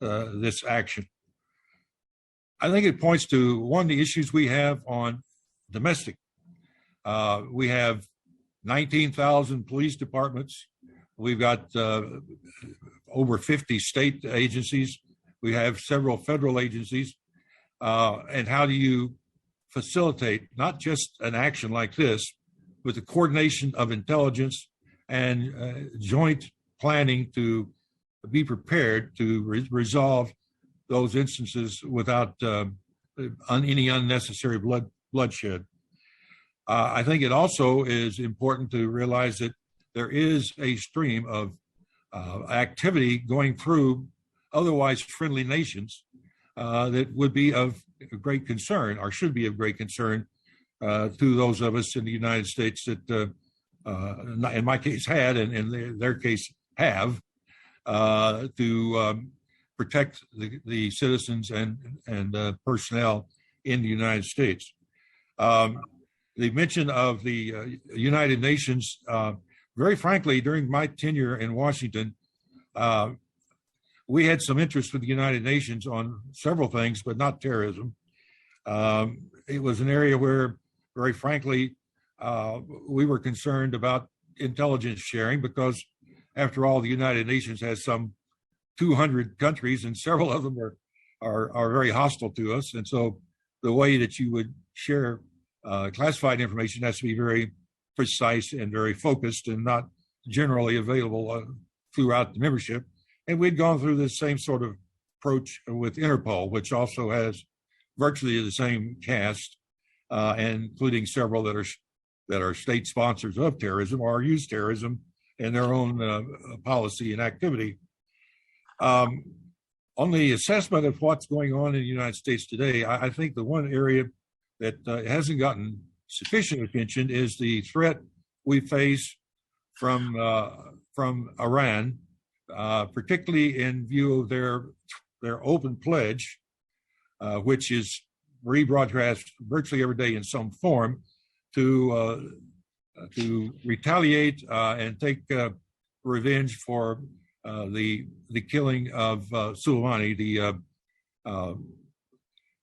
this action. I think it points to one of the issues we have on domestic. We have 19,000 police departments. We've got over 50 state agencies. We have several federal agencies. And how do you facilitate not just an action like this, but the coordination of intelligence and joint planning to be prepared to resolve those instances without any unnecessary bloodshed. I think it also is important to realize that there is a stream of activity going through otherwise friendly nations that would be of great concern, or should be of great concern, to those of us in the United States that, in my case, had, and in their case, have, to protect the citizens and personnel in the United States. The mention of the United Nations, very frankly, during my tenure in Washington, we had some interest with the United Nations on several things, but not terrorism. It was an area where, very frankly, we were concerned about intelligence sharing because, after all, the United Nations has some 200 countries, and several of them are very hostile to us. And so the way that you would share classified information has to be very precise and very focused, and not generally available throughout the membership. And we'd gone through the same sort of approach with Interpol, which also has virtually the same cast, and including several that are state sponsors of terrorism or use terrorism in their own policy and activity. On the assessment of what's going on in the United States today, I think the one area that hasn't gotten sufficient attention is the threat we face from Iran, particularly in view of their open pledge, which is rebroadcast virtually every day in some form, to retaliate and take revenge for the killing of Soleimani.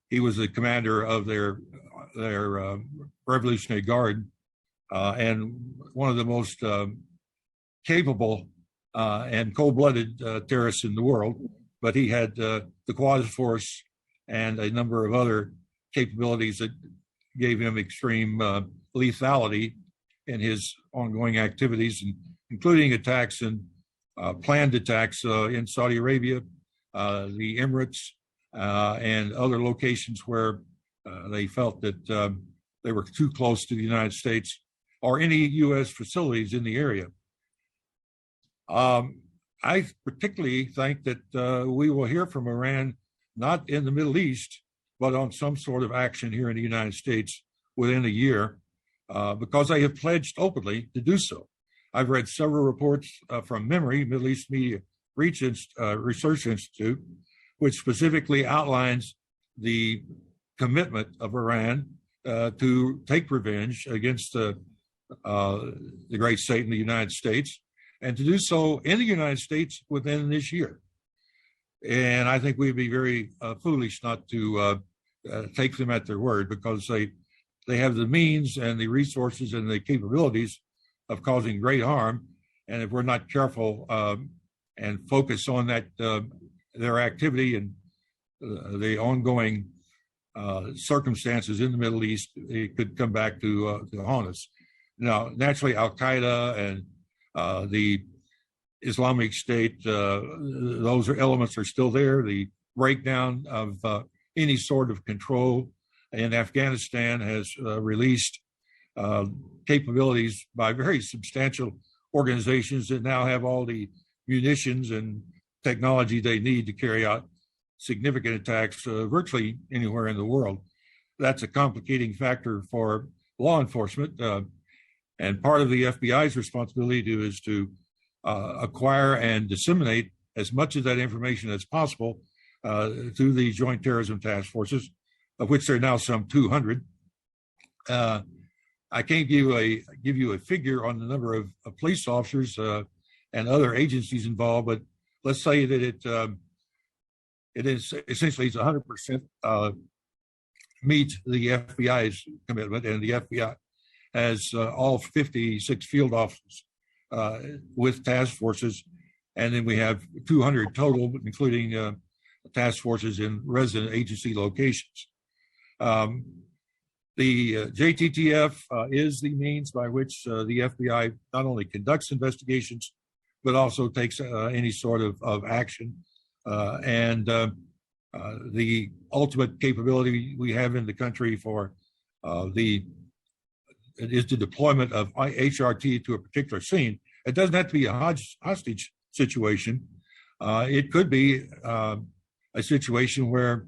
He was the commander of their Revolutionary Guard and one of the most capable and cold-blooded terrorists in the world. But he had the Quad Force and a number of other capabilities that gave him extreme lethality in his ongoing activities, including attacks and planned attacks in Saudi Arabia, the Emirates, and other locations where they felt that they were too close to the United States or any U.S. facilities in the area. I particularly think that we will hear from Iran, not in the Middle East, but on some sort of action here in the United States within a year, because they have pledged openly to do so. I've read several reports from MEMRI, Middle East Media Research Institute, which specifically outlines the commitment of Iran to take revenge against the great state in the United States, and to do so in the United States within this year. And I think we'd be very foolish not to take them at their word, because they have the means and the resources and the capabilities of causing great harm. And if we're not careful and focus on that, their activity and the ongoing circumstances in the Middle East, it could come back to haunt us. Now, naturally, Al-Qaeda and the Islamic State, those elements are still there. The breakdown of any sort of control in Afghanistan has released capabilities by very substantial organizations that now have all the munitions and technology they need to carry out significant attacks virtually anywhere in the world. That's a complicating factor for law enforcement. And part of the FBI's responsibility is to acquire and disseminate as much of that information as possible to the Joint Terrorism Task Forces, of which there are now some 200. I can't give you a figure on the number of police officers and other agencies involved, but let's say that it is essentially 100% meet the FBI's commitment, and the FBI has all 56 field officers with task forces, and then we have 200 total, including task forces in resident agency locations. The JTTF is the means by which the FBI not only conducts investigations, but also takes any sort of action. And the ultimate capability we have in the country for is the deployment of HRT to a particular scene. It doesn't have to be a hostage situation. It could be a situation where,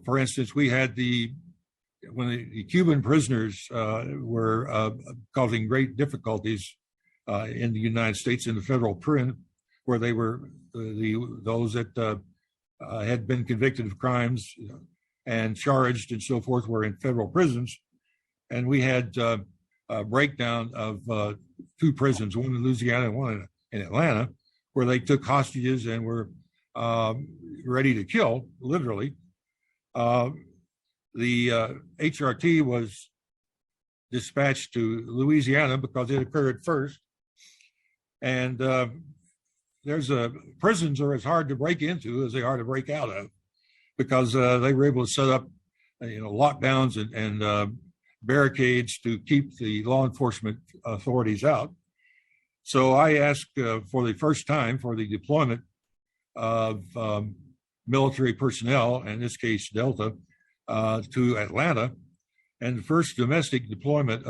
for instance, we had when the Cuban prisoners were causing great difficulties in the United States in the federal prison, where they were those that had been convicted of crimes and charged and so forth were in federal prisons. And we had a breakdown of two prisons, one in Louisiana and one in Atlanta, where they took hostages and were ready to kill, literally. The HRT was dispatched to Louisiana because it occurred first. And prisons are as hard to break into as they are to break out of, because they were able to set up lockdowns and barricades to keep the law enforcement authorities out. So I asked for the first time for the deployment of military personnel, in this case Delta, to Atlanta, and the first domestic deployment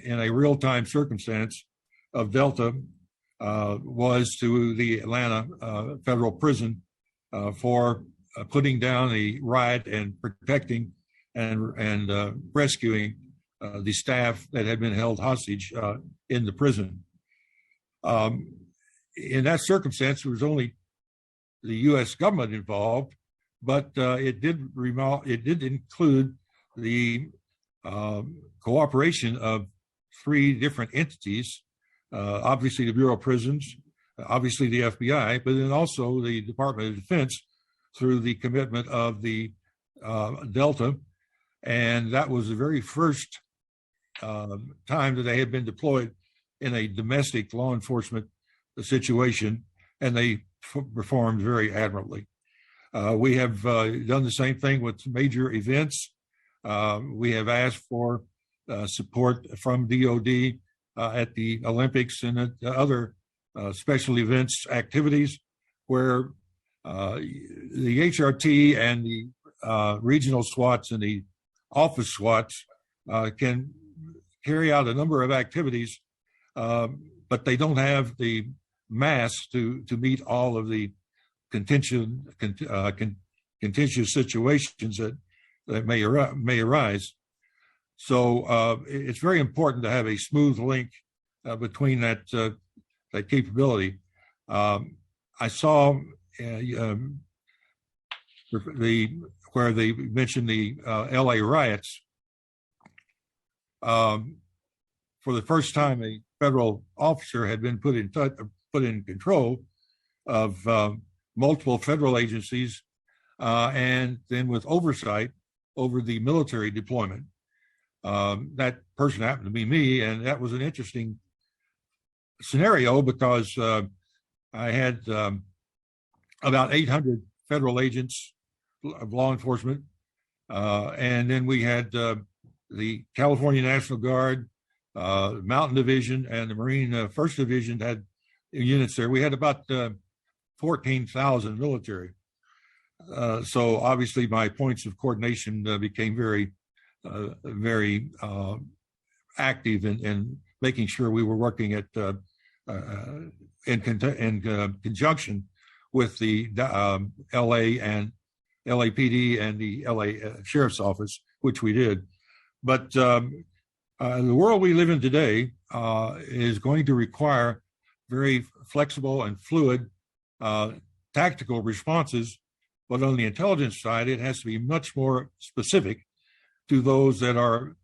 in a real-time circumstance of Delta was to the Atlanta federal prison for putting down the riot and protecting and rescuing the staff that had been held hostage in the prison. In that circumstance, there was only the U.S. government involved, but it did include the cooperation of 3 different entities, obviously the Bureau of Prisons, obviously the FBI, but then also the Department of Defense through the commitment of the Delta. And that was the very first time that they had been deployed in a domestic law enforcement situation, and they performed very admirably. We have done the same thing with major events. We have asked for support from DOD at the Olympics and at other special events activities where the HRT and the regional SWATs and the office SWATs can carry out a number of activities, but they don't have the mass to meet all of the contentious situations that may arise. So it's very important to have a smooth link between that capability. I saw where they mentioned the LA riots. For the first time, a federal officer had been put in control of multiple federal agencies, and then with oversight over the military deployment. That person happened to be me, and that was an interesting scenario because I had about 800 federal agents of law enforcement, and then we had the California National Guard, Mountain Division, and the Marine 1st Division had units there. We had about 14,000 military. So obviously my points of coordination became very active in making sure we were working at in conjunction with the LA and LAPD and the LA Sheriff's Office, which we did. But the world we live in today is going to require very flexible and fluid tactical responses. But on the intelligence side, it has to be much more specific to those that are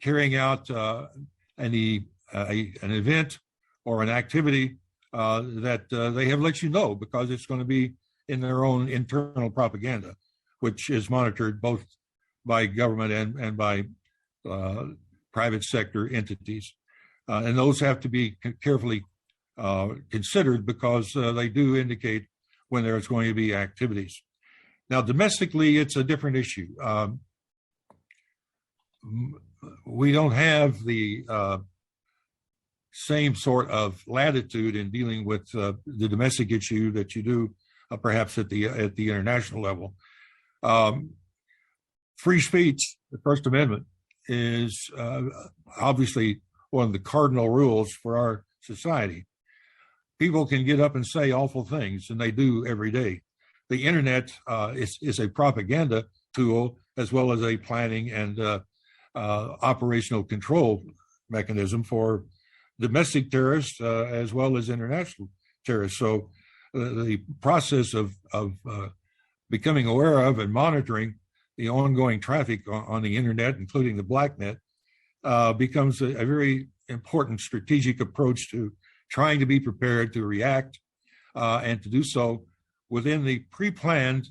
carrying out an event or an activity that they have let you know, because it's going to be in their own internal propaganda, which is monitored both by government and by private sector entities. And those have to be carefully considered because they do indicate when there's going to be activities. Now, domestically, it's a different issue. We don't have the same sort of latitude in dealing with the domestic issue that you do perhaps at the international level. Free speech, the First Amendment, is obviously one of the cardinal rules for our society. People can get up and say awful things, and they do every day. The internet is a propaganda tool as well as a planning and operational control mechanism for domestic terrorists as well as international terrorists. So the process of becoming aware of and monitoring the ongoing traffic on the internet, including the blacknet, becomes a very important strategic approach to trying to be prepared to react and to do so within the pre-planned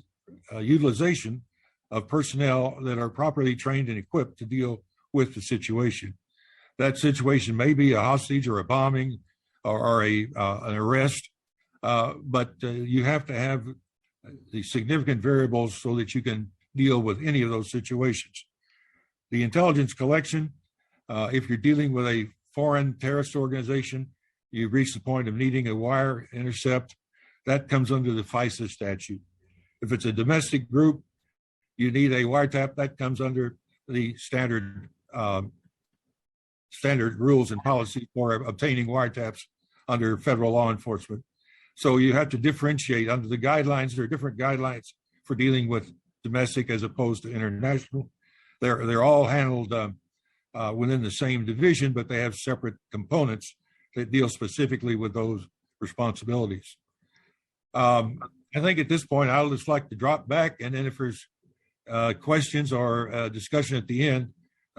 utilization of personnel that are properly trained and equipped to deal with the situation. That situation may be a hostage or a bombing or an arrest, but you have to have the significant variables so that you can deal with any of those situations. The intelligence collection, if you're dealing with a foreign terrorist organization, you've reached the point of needing a wire intercept, that comes under the FISA statute. If it's a domestic group, you need a wiretap, that comes under the standard rules and policies for obtaining wiretaps under federal law enforcement. So you have to differentiate under the guidelines. There are different guidelines for dealing with domestic as opposed to international. They're all handled within the same division, but they have separate components that deal specifically with those responsibilities. I think at this point, I'll just like to drop back, and then if there's questions or discussion at the end,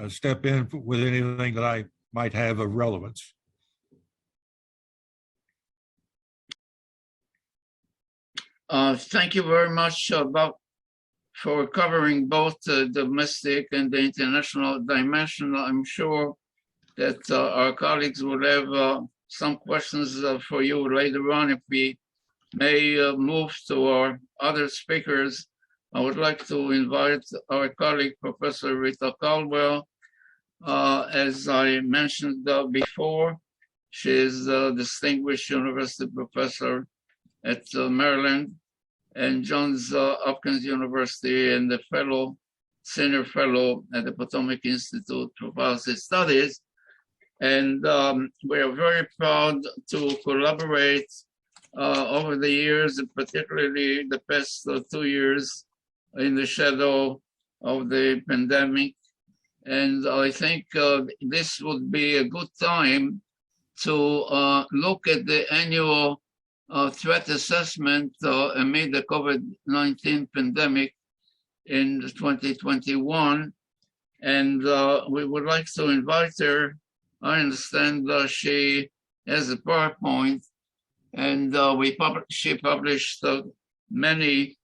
step in with anything that I might have of relevance. Thank you very much, Bob, for covering both the domestic and the international dimension. I'm sure that our colleagues will have some questions for you later on. If we may move to our other speakers, I would like to invite our colleague, Professor Rita Caldwell. As I mentioned before, she is a distinguished university professor at Maryland and Johns Hopkins University and the senior fellow at the Potomac Institute for Policy Studies. And we are very proud to collaborate over the years, and particularly the past 2 years in the shadow of the pandemic. And I think this would be a good time to look at the annual threat assessment amid the COVID-19 pandemic in 2021. And we would like to invite her. I understand she has a PowerPoint, and she published many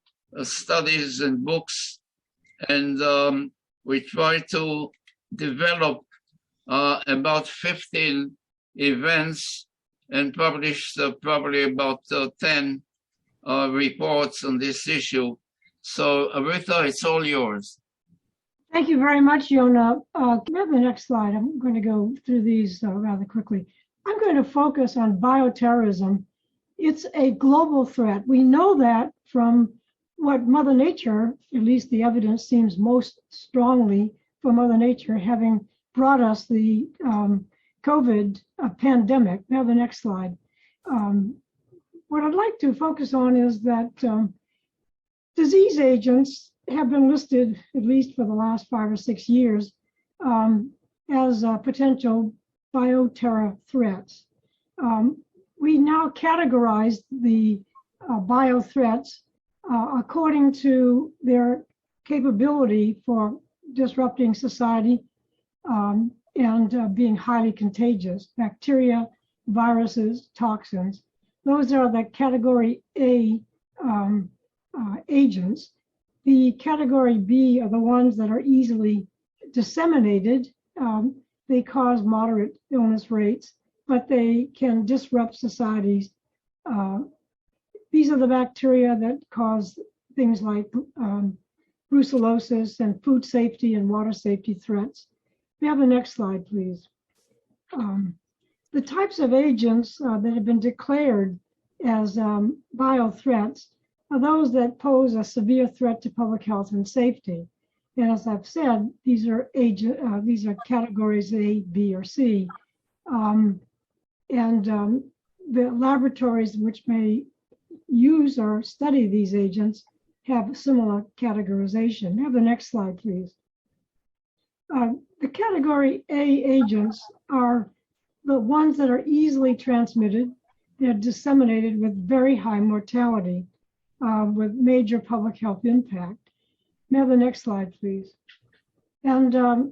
studies and books, and we try to develop about 15 events and published probably about 10 reports on this issue. So Rita, it's all yours. Thank you very much, Yona. Can we have the next slide? I'm going to go through these rather quickly. I'm going to focus on bioterrorism. It's a global threat. We know that from what Mother Nature, at least the evidence seems most strongly for Mother Nature, having brought us the COVID pandemic. Now the next slide. What I'd like to focus on is that disease agents have been listed, at least for the last 5 or 6 years, as potential bioterror threats. We now categorize the bio threats according to their capability for disrupting society and being highly contagious. Bacteria, viruses, toxins. Those are the category A agents. The category B are the ones that are easily disseminated. They cause moderate illness rates, but they can disrupt societies. These are the bacteria that cause things like brucellosis and food safety and water safety threats. We have the next slide, please. The types of agents that have been declared as bio threats are those that pose a severe threat to public health and safety. And as I've said, these are categories A, B, or C. The laboratories which may use or study these agents have similar categorization. Have the next slide, please. The category A agents are the ones that are easily transmitted. They're disseminated with very high mortality, with major public health impact. May I have the next slide, please? And a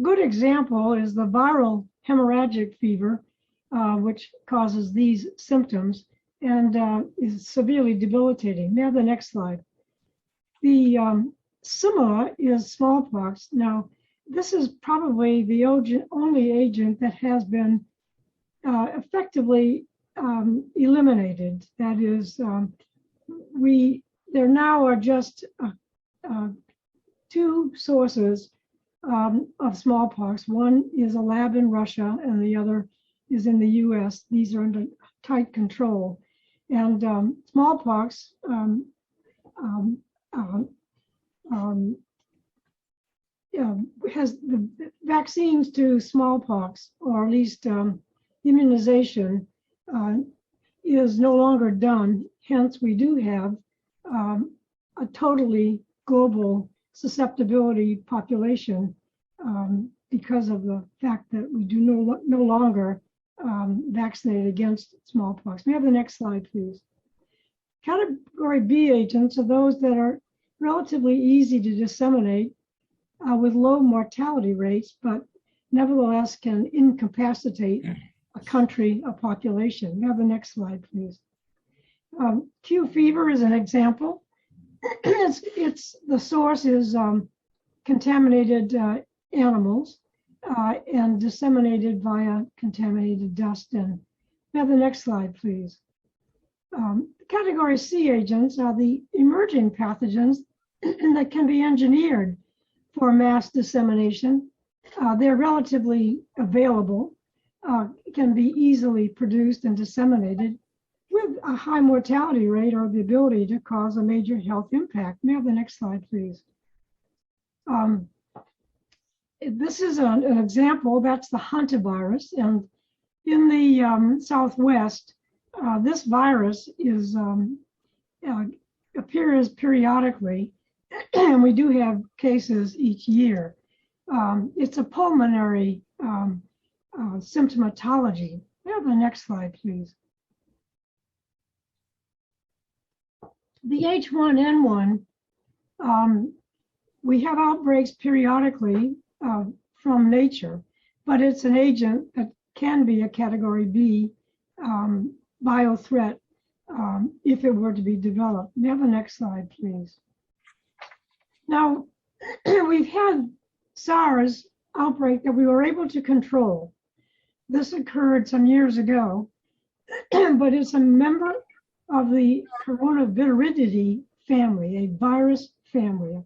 good example is the viral hemorrhagic fever, which causes these symptoms and is severely debilitating. May I have the next slide? The similar is smallpox. Now, this is probably the only agent that has been effectively eliminated. That is, there now are just 2 sources of smallpox. One is a lab in Russia and the other is in the US. These are under tight control. And smallpox has the vaccines to smallpox, or at least immunization, is no longer done. Hence, we do have a totally global susceptibility population because of the fact that we do no longer vaccinate against smallpox. May I have the next slide, please? Category B agents are those that are relatively easy to disseminate with low mortality rates, but nevertheless can incapacitate a country, a population. May I have the next slide, please? Q fever is an example. the source is contaminated animals and disseminated via contaminated dust. And have the next slide, please. Category C agents are the emerging pathogens that can be engineered for mass dissemination. They're relatively available, can be easily produced and disseminated with a high mortality rate or the ability to cause a major health impact. May I have the next slide, please? This is an example. That's the hantavirus. And in the Southwest, this virus is appears periodically, and we do have cases each year. It's a pulmonary symptomatology. May I have the next slide, please? The H1N1, we have outbreaks periodically from nature, but it's an agent that can be a category B biothreat if it were to be developed. May I have the next slide, please? Now, we've had SARS outbreak that we were able to control. This occurred some years ago, but it's a member of the coronavirus family, a virus family,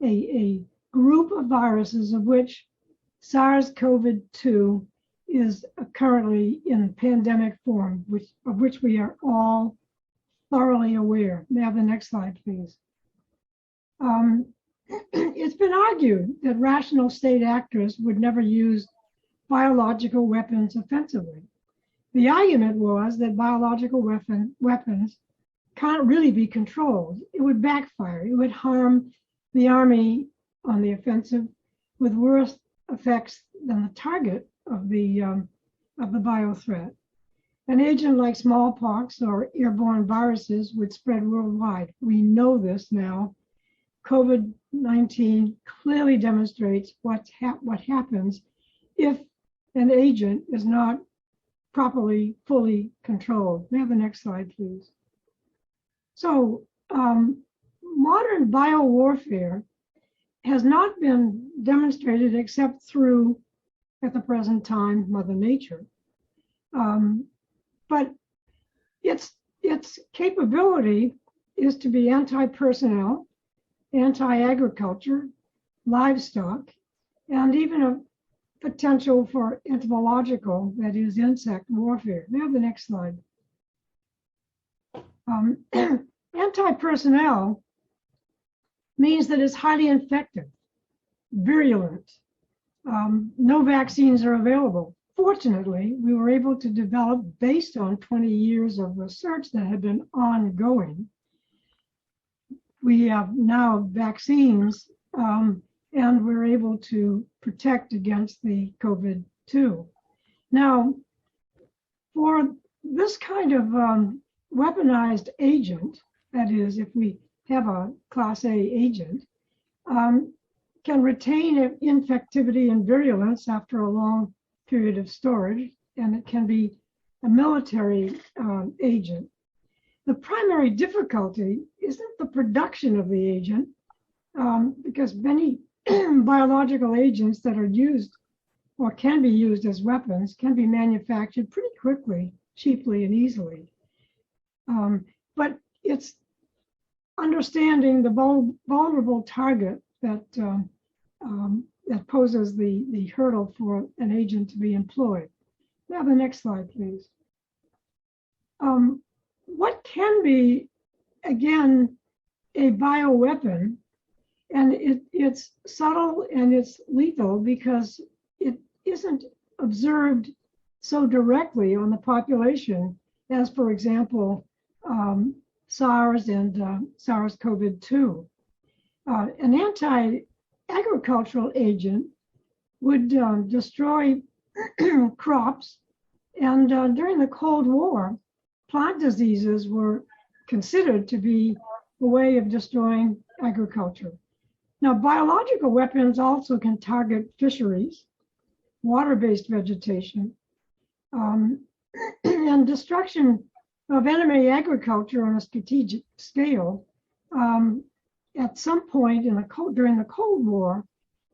a group of viruses of which SARS-CoV-2 is currently in pandemic form, of which we are all thoroughly aware. May I have the next slide, please? It's been argued that rational state actors would never use biological weapons offensively. The argument was that biological weapons can't really be controlled. It would backfire. It would harm the army on the offensive with worse effects than the target of the biothreat. An agent like smallpox or airborne viruses would spread worldwide. We know this now. COVID-19 clearly demonstrates what happens if an agent is not properly, fully controlled. May I have the next slide, please? So modern biowarfare has not been demonstrated except through, at the present time, Mother Nature. But its capability is to be anti-personnel, anti-agriculture, livestock, and even a potential for entomological, that is insect warfare. May I have the next slide? Anti-personnel means that it's highly infective, virulent. No vaccines are available. Fortunately, we were able to develop, based on 20 years of research that had been ongoing, we have now vaccines, and we're able to protect against the COVID-2. Now, for this kind of weaponized agent, that is, if we have a Class A agent, can retain infectivity and virulence after a long period of storage, and it can be a military agent. The primary difficulty isn't the production of the agent, because many biological agents that are used or can be used as weapons can be manufactured pretty quickly, cheaply, and easily. But it's understanding the vulnerable target that that poses the hurdle for an agent to be employed. Now the next slide, please. What can be, again, a bioweapon, and it's subtle and it's lethal because it isn't observed so directly on the population as, for example, SARS and SARS-CoV-2. An anti-agricultural agent would destroy crops, and during the Cold War, plant diseases were considered to be a way of destroying agriculture. Now, biological weapons also can target fisheries, water-based vegetation, and destruction of enemy agriculture on a strategic scale at some point during the Cold War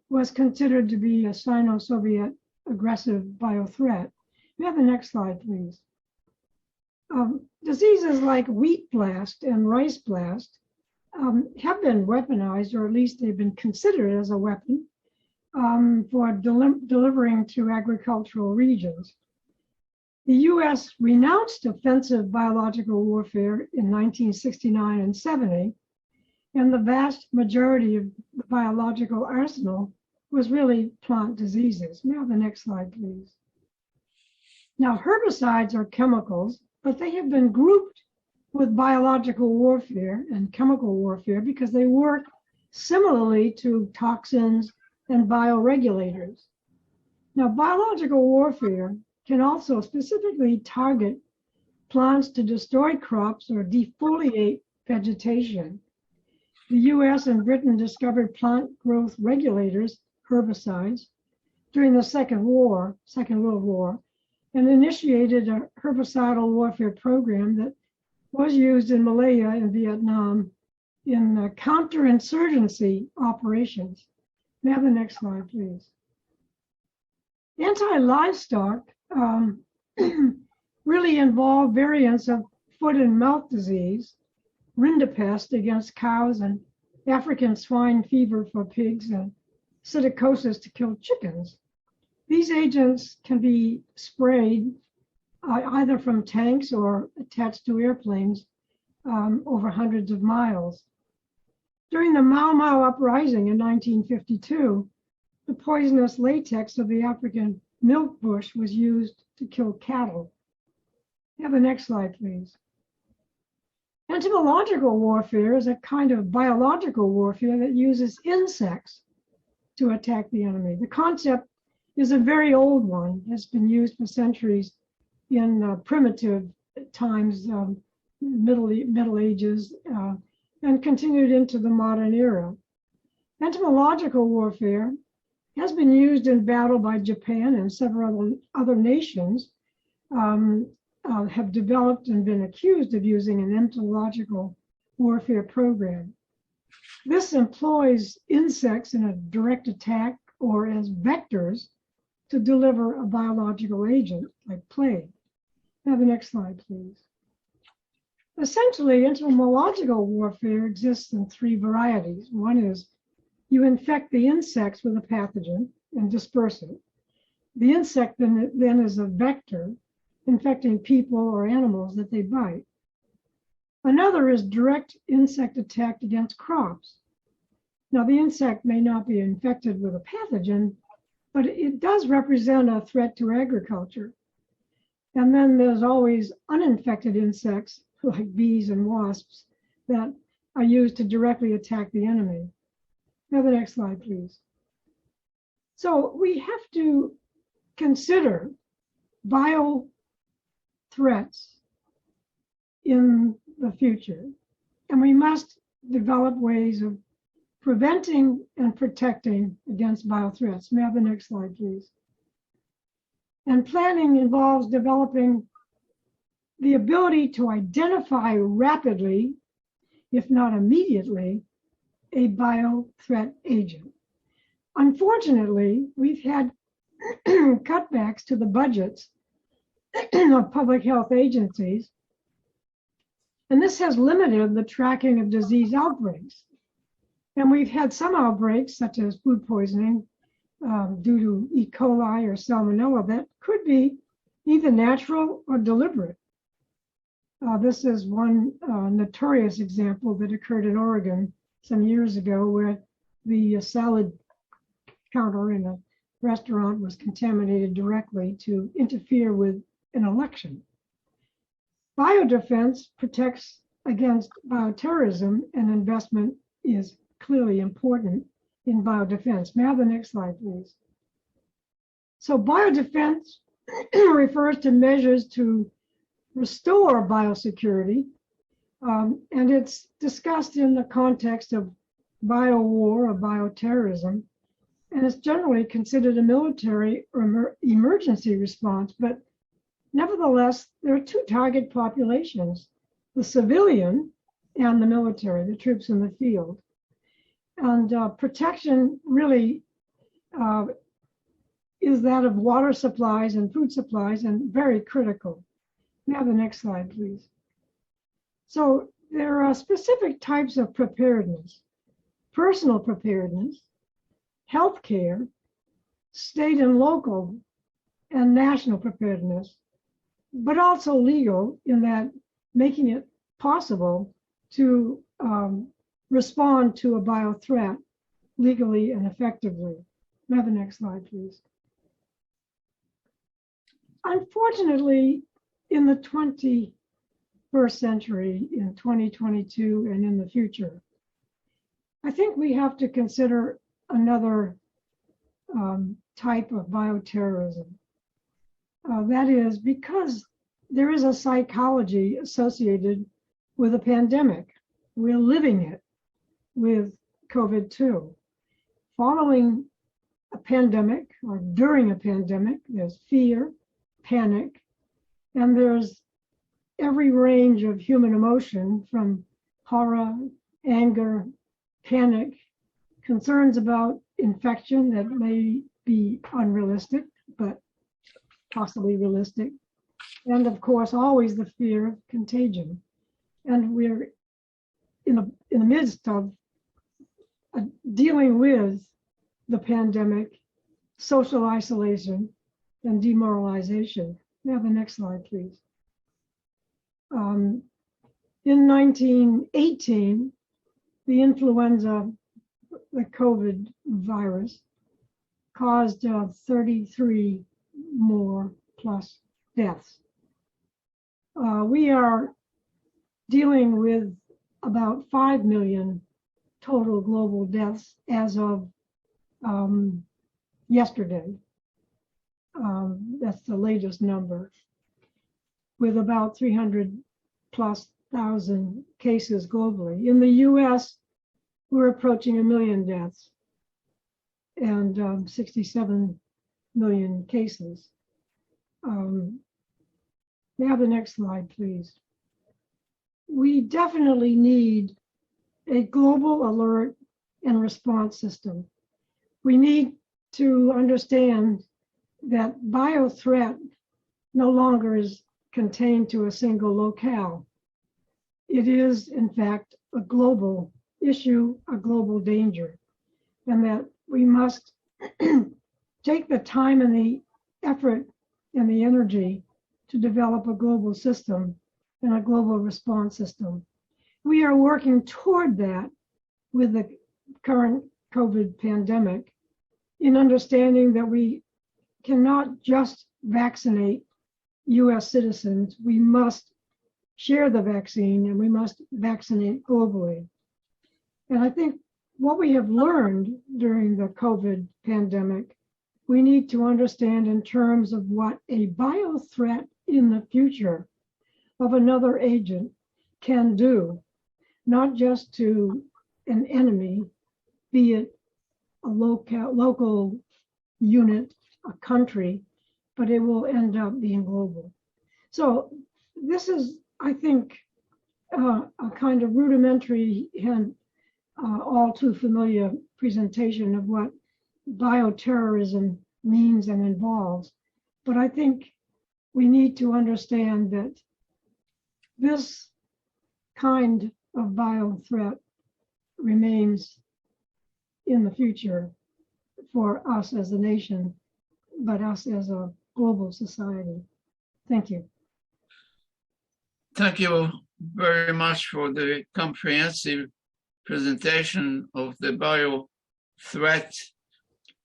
was considered to be a Sino-Soviet aggressive biothreat. We have the next slide, please. Diseases like wheat blast and rice blast have been weaponized, or at least they've been considered as a weapon for delivering to agricultural regions. The US renounced offensive biological warfare in 1969 and 70, and the vast majority of the biological arsenal was really plant diseases. May I have the next slide, please? Now, herbicides are chemicals, but they have been grouped with biological warfare and chemical warfare because they work similarly to toxins and bioregulators. Now, biological warfare can also specifically target plants to destroy crops or defoliate vegetation. The US and Britain discovered plant growth regulators, herbicides, during the Second World War, and initiated a herbicidal warfare program that was used in Malaya and Vietnam in counterinsurgency operations. May I have the next slide, please? Anti-livestock really involved variants of foot and mouth disease, rinderpest against cows, and African swine fever for pigs, and psittacosis to kill chickens. These agents can be sprayed either from tanks or attached to airplanes over hundreds of miles. During the Mau Mau uprising in 1952, the poisonous latex of the African milk bush was used to kill cattle. Have the next slide, please. Entomological warfare is a kind of biological warfare that uses insects to attack the enemy. The concept is a very old one. It's been used for centuries in primitive times, Middle Ages, and continued into the modern era. Entomological warfare has been used in battle by Japan, and several other nations have developed and been accused of using an entomological warfare program. This employs insects in a direct attack or as vectors to deliver a biological agent like plague. Have the next slide, please. Essentially, entomological warfare exists in three varieties. One is you infect the insects with a pathogen and disperse it. The insect then is a vector, infecting people or animals that they bite. Another is direct insect attack against crops. Now, the insect may not be infected with a pathogen, but it does represent a threat to agriculture. And then there's always uninfected insects like bees and wasps that are used to directly attack the enemy. Now, the next slide, please. So we have to consider bio threats in the future, and we must develop ways of preventing and protecting against biothreats. May I have the next slide, please? And planning involves developing the ability to identify rapidly, if not immediately, a biothreat agent. Unfortunately, we've had cutbacks to the budgets of public health agencies, and this has limited the tracking of disease outbreaks. And we've had some outbreaks, such as food poisoning due to E. coli or salmonella, that could be either natural or deliberate. This is one notorious example that occurred in Oregon some years ago, where the salad counter in a restaurant was contaminated directly to interfere with an election. Biodefense protects against bioterrorism, and investment is clearly important in biodefense. May I have the next slide, please? So biodefense refers to measures to restore biosecurity, and it's discussed in the context of biowar or bioterrorism, and it's generally considered a military or emergency response. But nevertheless, there are two target populations: the civilian and the military, the troops in the field. And protection really is that of water supplies and food supplies, and very critical. May I have the next slide, please? So there are specific types of preparedness: personal preparedness, healthcare, state and local, and national preparedness, but also legal, in that making it possible to respond to a bio threat legally and effectively. May I have the next slide, please? Unfortunately, in the 21st century, in 2022 and in the future, I think we have to consider another type of bioterrorism. That is because there is a psychology associated with a pandemic. We're living it with COVID-2. Following a pandemic or during a pandemic, there's fear, panic, and there's every range of human emotion, from horror, anger, panic, concerns about infection that may be unrealistic, but possibly realistic, and of course, always the fear of contagion. And we're in the midst of dealing with the pandemic, social isolation, and demoralization. May I have the next slide, please? In 1918, the influenza, the COVID virus, caused 33 more plus deaths. We are dealing with about 5 million total global deaths as of yesterday. That's the latest number, with about 300 plus thousand cases globally. In the US, we're approaching 1 million deaths and 67 million cases. May I have the next slide, please? We definitely need a global alert and response system. We need to understand that biothreat no longer is contained to a single locale. It is, in fact, a global issue, a global danger, and that we must take the time and the effort and the energy to develop a global system and a global response system. We are working toward that with the current COVID pandemic, in understanding that we cannot just vaccinate US citizens. We must share the vaccine, and we must vaccinate globally. And I think what we have learned during the COVID pandemic, we need to understand in terms of what a biothreat in the future of another agent can do, not just to an enemy, be it a local unit, a country, but it will end up being global. So this is, I think, a kind of rudimentary and all too familiar presentation of what bioterrorism means and involves. But I think we need to understand that this kind of bio threat remains in the future for us as a nation, but us as a global society. Thank you. Thank you very much for the comprehensive presentation of the bio threat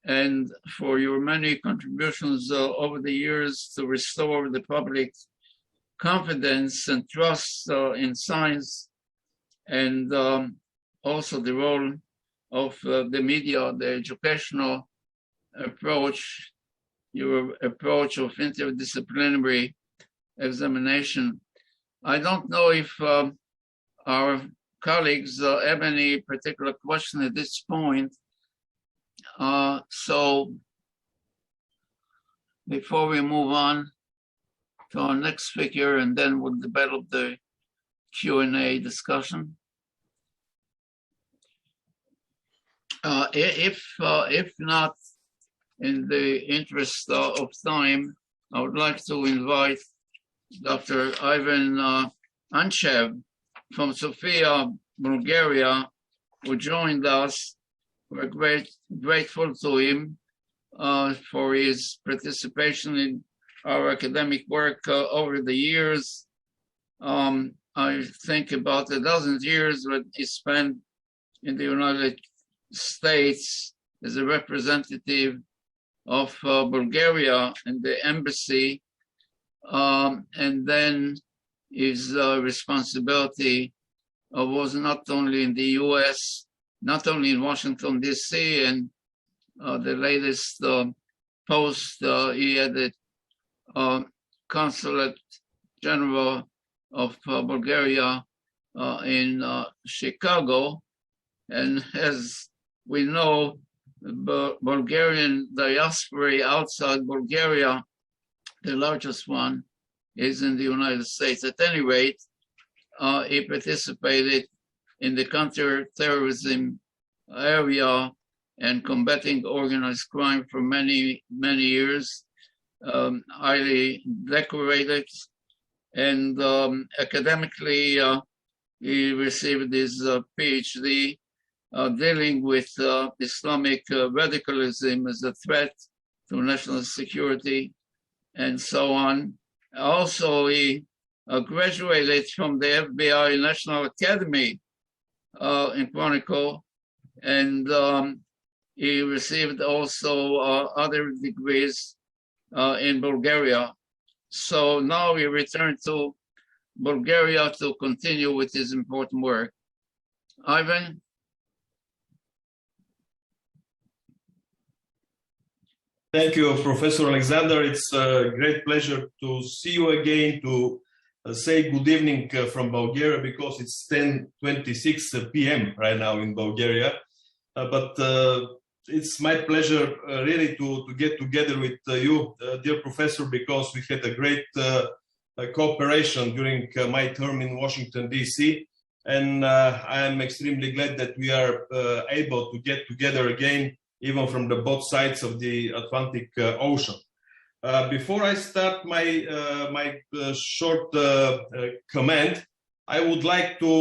and for your many contributions over the years to restore the public confidence and trust in science, and also the role of the media, the educational approach, your approach of interdisciplinary examination. I don't know if our colleagues have any particular question at this point. So before we move on to our next speaker, and then we'll develop the Q&A discussion. If not, in the interest of time, I would like to invite Dr. Ivan Anchev from Sofia, Bulgaria, who joined us. We're grateful to him for his participation in our academic work over the years. I think about a dozen years that he spent in the United States as a representative of Bulgaria in the embassy, and then his responsibility was not only in the US, not only in Washington, D.C., and the latest post he had the Consulate General of Bulgaria in Chicago. And as we know, the Bulgarian diaspora outside Bulgaria, the largest one, is in the United States. At any rate, he participated in the counter-terrorism area and combating organized crime for many, many years, highly decorated. And academically, he received his PhD dealing with Islamic radicalism as a threat to national security and so on. Also, he graduated from the FBI National Academy in Quantico, and he received also other degrees in Bulgaria. So now he returned to Bulgaria to continue with his important work. Ivan? Thank you, Professor Alexander. It's a great pleasure to see you again, to say good evening from Bulgaria, because it's 10:26 p.m. right now in Bulgaria. But it's my pleasure really to get together with you, dear Professor, because we had a great cooperation during my term in Washington, D.C. And I am extremely glad that we are able to get together again, even from the both sides of the Atlantic Ocean. Before I start my short comment, I would like to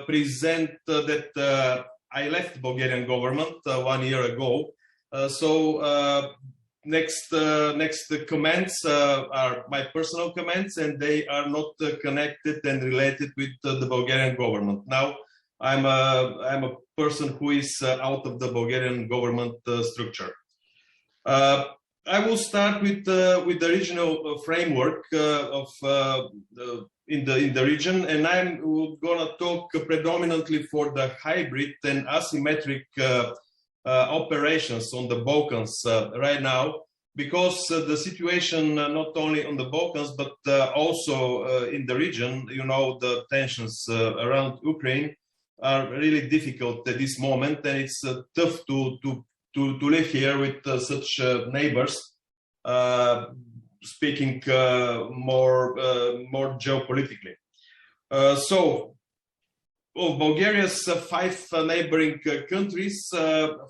present that I left Bulgarian government 1 year ago. Next comments are my personal comments, and they are not connected and related with the Bulgarian government. Now, I'm a person who is out of the Bulgarian government structure. I will start with the regional framework in the region, and I'm gonna talk predominantly for the hybrid and asymmetric operations on the Balkans right now, because the situation not only on the Balkans but also in the region, you know, the tensions around Ukraine are really difficult at this moment, and it's tough to live here with such neighbors. Speaking more geopolitically. Of Bulgaria's 5 neighboring countries,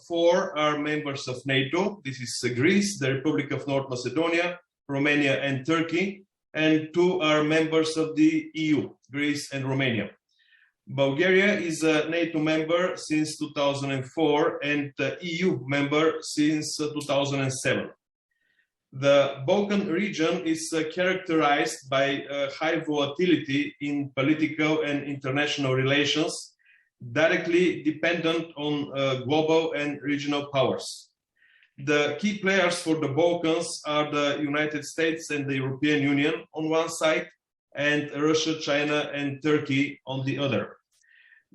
4 are members of NATO. This is Greece, the Republic of North Macedonia, Romania, and Turkey, and 2 are members of the EU, Greece and Romania. Bulgaria is a NATO member since 2004 and EU member since 2007. The Balkan region is characterized by high volatility in political and international relations, directly dependent on global and regional powers. The key players for the Balkans are the United States and the European Union on one side, and Russia, China, and Turkey on the other.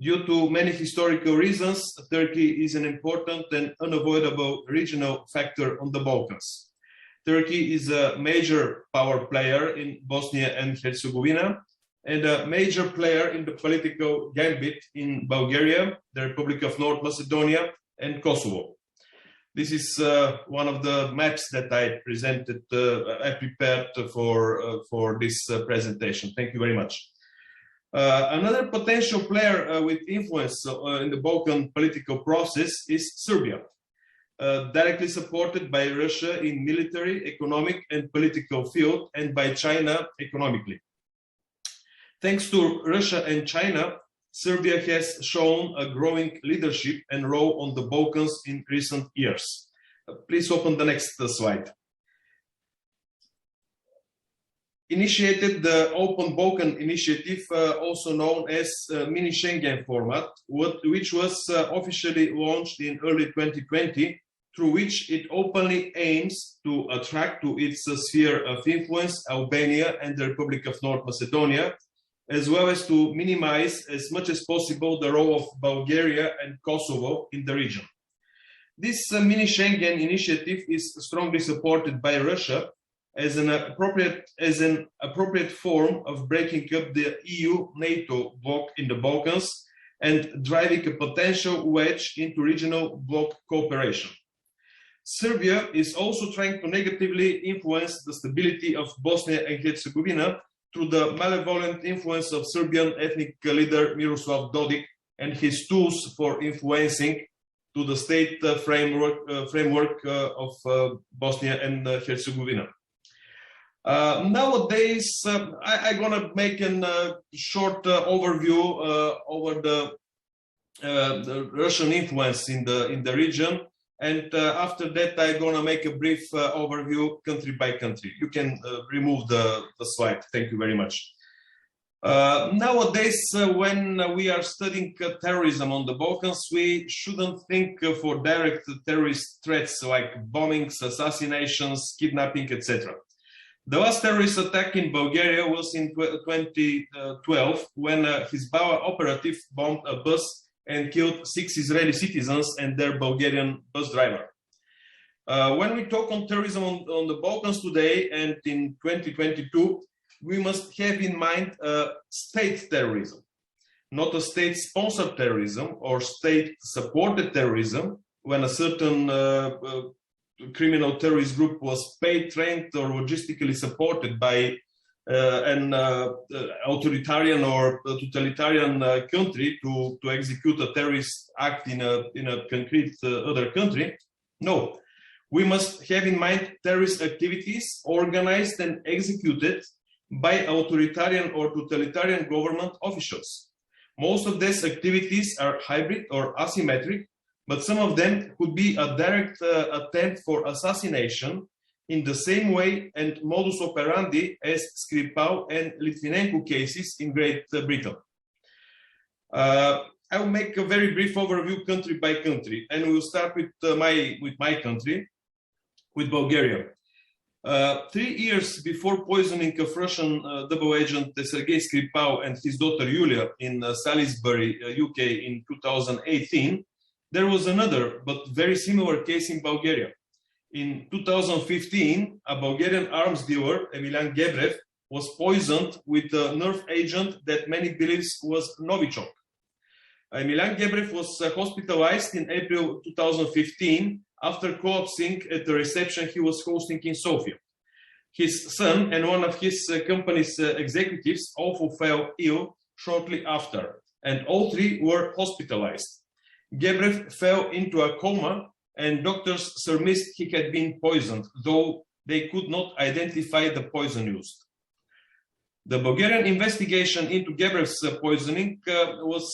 Due to many historical reasons, Turkey is an important and unavoidable regional factor on the Balkans. Turkey is a major power player in Bosnia and Herzegovina, and a major player in the political gambit in Bulgaria, the Republic of North Macedonia, and Kosovo. This is one of the maps that I prepared for this presentation. Thank you very much. Another potential player with influence in the Balkan political process is Serbia, directly supported by Russia in military, economic, and political field, and by China economically. Thanks to Russia and China, Serbia has shown a growing leadership and role on the Balkans in recent years. Please open the next slide. Initiated the Open Balkan Initiative, also known as Mini Schengen format, which was officially launched in early 2020, through which it openly aims to attract to its sphere of influence Albania and the Republic of North Macedonia, as well as to minimize as much as possible the role of Bulgaria and Kosovo in the region. This Mini Schengen initiative is strongly supported by Russia as an appropriate form of breaking up the EU-NATO bloc in the Balkans and driving a potential wedge into regional bloc cooperation. Serbia is also trying to negatively influence the stability of Bosnia and Herzegovina through the malevolent influence of Serbian ethnic leader Miroslav Dodik and his tools for influencing to the state framework of Bosnia and Herzegovina. Nowadays, I'm gonna make a short overview over the Russian influence in the region, and after that, I'm gonna make a brief overview country by country. You can remove the slide. Thank you very much. Nowadays, when we are studying terrorism on the Balkans, we shouldn't think for direct terrorist threats like bombings, assassinations, kidnapping, etc. The last terrorist attack in Bulgaria was in 2012 when a Hezbollah operative bombed a bus and killed 6 Israeli citizens and their Bulgarian bus driver. When we talk on terrorism on the Balkans today and in 2022, we must have in mind state terrorism, not a state-sponsored terrorism or state-supported terrorism, when a certain criminal terrorist group was paid, trained, or logistically supported by an authoritarian or totalitarian country to execute a terrorist act in a concrete other country. No, we must have in mind terrorist activities organized and executed by authoritarian or totalitarian government officials. Most of these activities are hybrid or asymmetric, but some of them could be a direct attempt for assassination in the same way and modus operandi as Skripal and Litvinenko cases in Great Britain. I will make a very brief overview country by country, and we'll start with my country, with Bulgaria. 3 years before poisoning of Russian double agent Sergei Skripal and his daughter Yulia in Salisbury, UK in 2018, there was another but very similar case in Bulgaria. In 2015, a Bulgarian arms dealer, Emilian Gebrev, was poisoned with a nerve agent that many believe was Novichok. Emilian Gebrev was hospitalized in April 2015 after collapsing at the reception he was hosting in Sofia. His son and one of his company's executives also fell ill shortly after, and all three were hospitalized. Gebrev fell into a coma, and doctors surmised he had been poisoned, though they could not identify the poison used. The Bulgarian investigation into Gebrev's poisoning was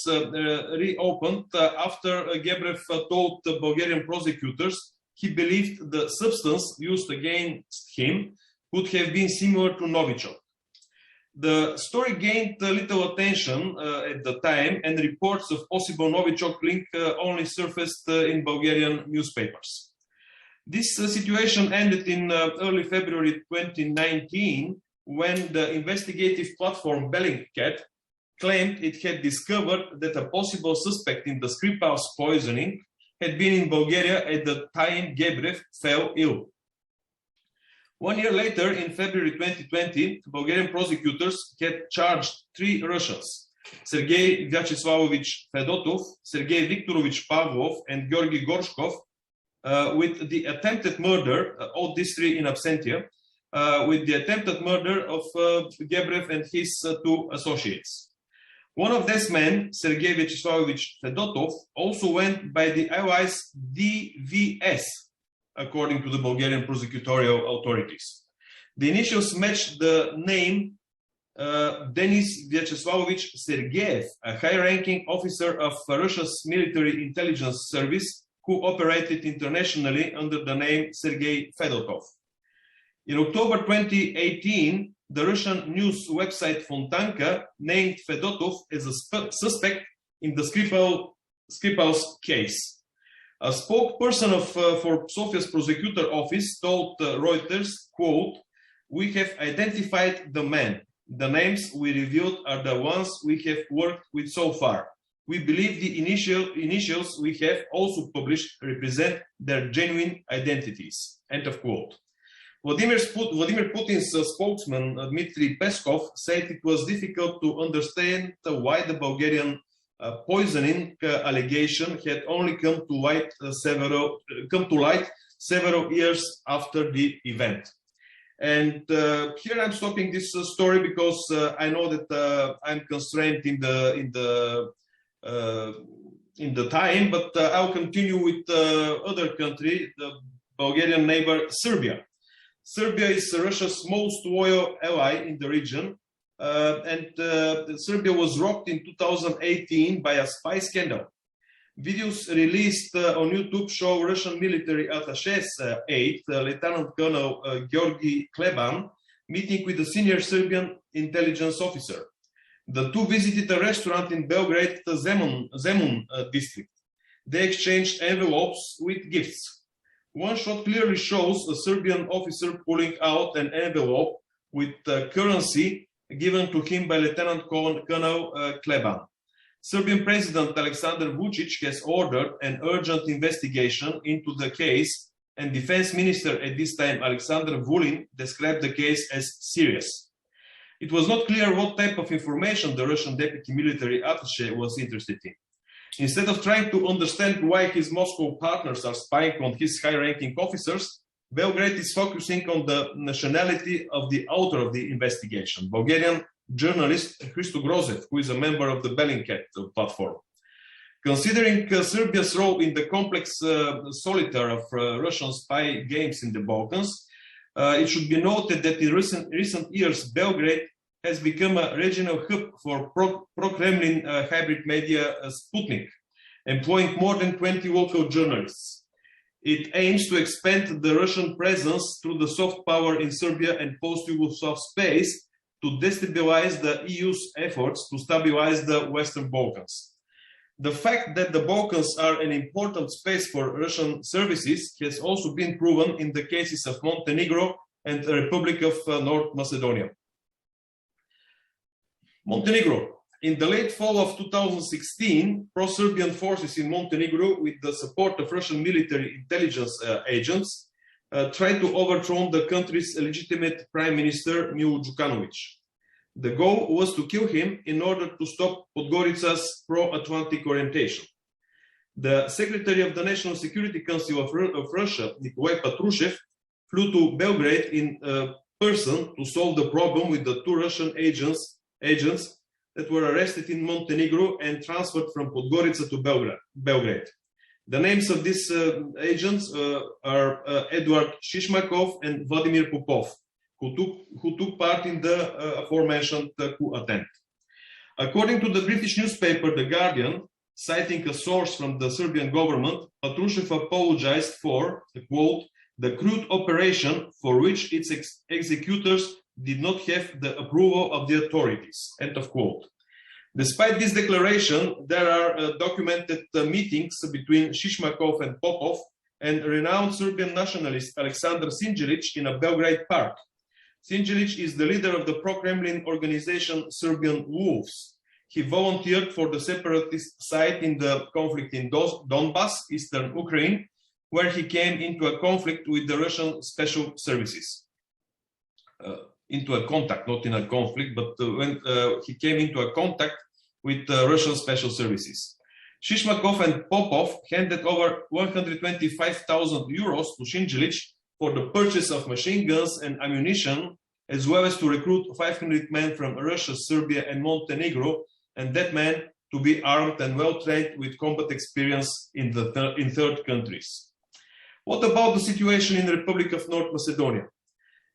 reopened after Gebrev told the Bulgarian prosecutors he believed the substance used against him could have been similar to Novichok. The story gained little attention at the time, and reports of possible Novichok link only surfaced in Bulgarian newspapers. This situation ended in early February 2019, when the investigative platform Bellingcat claimed it had discovered that a possible suspect in the Skripal's poisoning had been in Bulgaria at the time Gebrev fell ill. 1 year later, in February 2020, Bulgarian prosecutors had charged 3 Russians, Sergei Vyacheslavovich Fedotov, Sergei Viktorovich Pavlov, and Georgy Gorshkov, with the attempted murder, all these 3 in absentia, with the attempted murder of Gebrev and his 2 associates. One of these men, Sergei Vyacheslavoich Fedotov, also went by the alias DVS, according to the Bulgarian prosecutorial authorities. The initials matched the name Denis Vyacheslavovich Sergeyev, a high-ranking officer of Russia's military intelligence service who operated internationally under the name Sergei Fedotov. In October 2018, the Russian news website Fontanka named Fedotov as a suspect in the Skripal's case. A spokesperson for Sofia's prosecutor office told Reuters, quote, "We have identified the man. The names we revealed are the ones we have worked with so far. We believe the initials we have also published represent their genuine identities." End of quote. Vladimir Putin's spokesman, Dmitry Peskov, said it was difficult to understand why the Bulgarian poisoning allegation had only come to light several years after the event. And here I'm stopping this story because I know that I'm constrained in the time, but I'll continue with other country, the Bulgarian neighbor Serbia. Serbia is Russia's most loyal ally in the region, and Serbia was rocked in 2018 by a spy scandal. Videos released on YouTube show Russian military attaché's aide, Lieutenant Colonel Georgi Kleban, meeting with a senior Serbian intelligence officer. The two visited a restaurant in Belgrade, the Zemun district. They exchanged envelopes with gifts. One shot clearly shows a Serbian officer pulling out an envelope with currency given to him by Lieutenant Colonel Kleban. Serbian President Aleksandar Vučić has ordered an urgent investigation into the case, and Defense Minister at this time, Aleksandar Vulin, described the case as serious. It was not clear what type of information the Russian deputy military attaché was interested in. Instead of trying to understand why his Moscow partners are spying on his high-ranking officers, Belgrade is focusing on the nationality of the author of the investigation, Bulgarian journalist Hristo Grozev, who is a member of the Bellingcat platform. Considering Serbia's role in the complex solitaire of Russian spy games in the Balkans, it should be noted that in recent years, Belgrade has become a regional hub for pro-Kremlin hybrid media Sputnik, employing more than 20 local journalists. It aims to expand the Russian presence through the soft power in Serbia and post-Yugoslav space to destabilize the EU's efforts to stabilize the Western Balkans. The fact that the Balkans are an important space for Russian services has also been proven in the cases of Montenegro and the Republic of North Macedonia. Montenegro. In the late fall of 2016, pro-Serbian forces in Montenegro, with the support of Russian military intelligence agents, tried to overthrow the country's legitimate prime minister, Milo Đukanović. The goal was to kill him in order to stop Podgorica's pro-Atlantic orientation. The Secretary of the National Security Council of Russia, Nikolai Patrushev, flew to Belgrade in person to solve the problem with the two Russian agents that were arrested in Montenegro and transferred from Podgorica to Belgrade. The names of these agents are Eduard Shishmakov and Vladimir Popov, who took part in the aforementioned coup attempt. According to the British newspaper The Guardian, citing a source from the Serbian government, Patrushev apologized for, quote, the crude operation for which its executors did not have the approval of the authorities, end of quote. Despite this declaration, there are documented meetings between Shishmakov and Popov and renowned Serbian nationalist Aleksandar Sinđelić in a Belgrade park. Sinđelić is the leader of the pro-Kremlin organization Serbian Wolves. He volunteered for the separatist side in the conflict in Donbas, eastern Ukraine, where he came into a conflict with the Russian special services. Into a contact, not in a conflict, but when he came into a contact with Russian special services. Shishmakov and Popov handed over 125,000 euros to Sinđelić for the purchase of machine guns and ammunition, as well as to recruit 500 men from Russia, Serbia, and Montenegro and that man to be armed and well-trained with combat experience in third countries. What about the situation in the Republic of North Macedonia?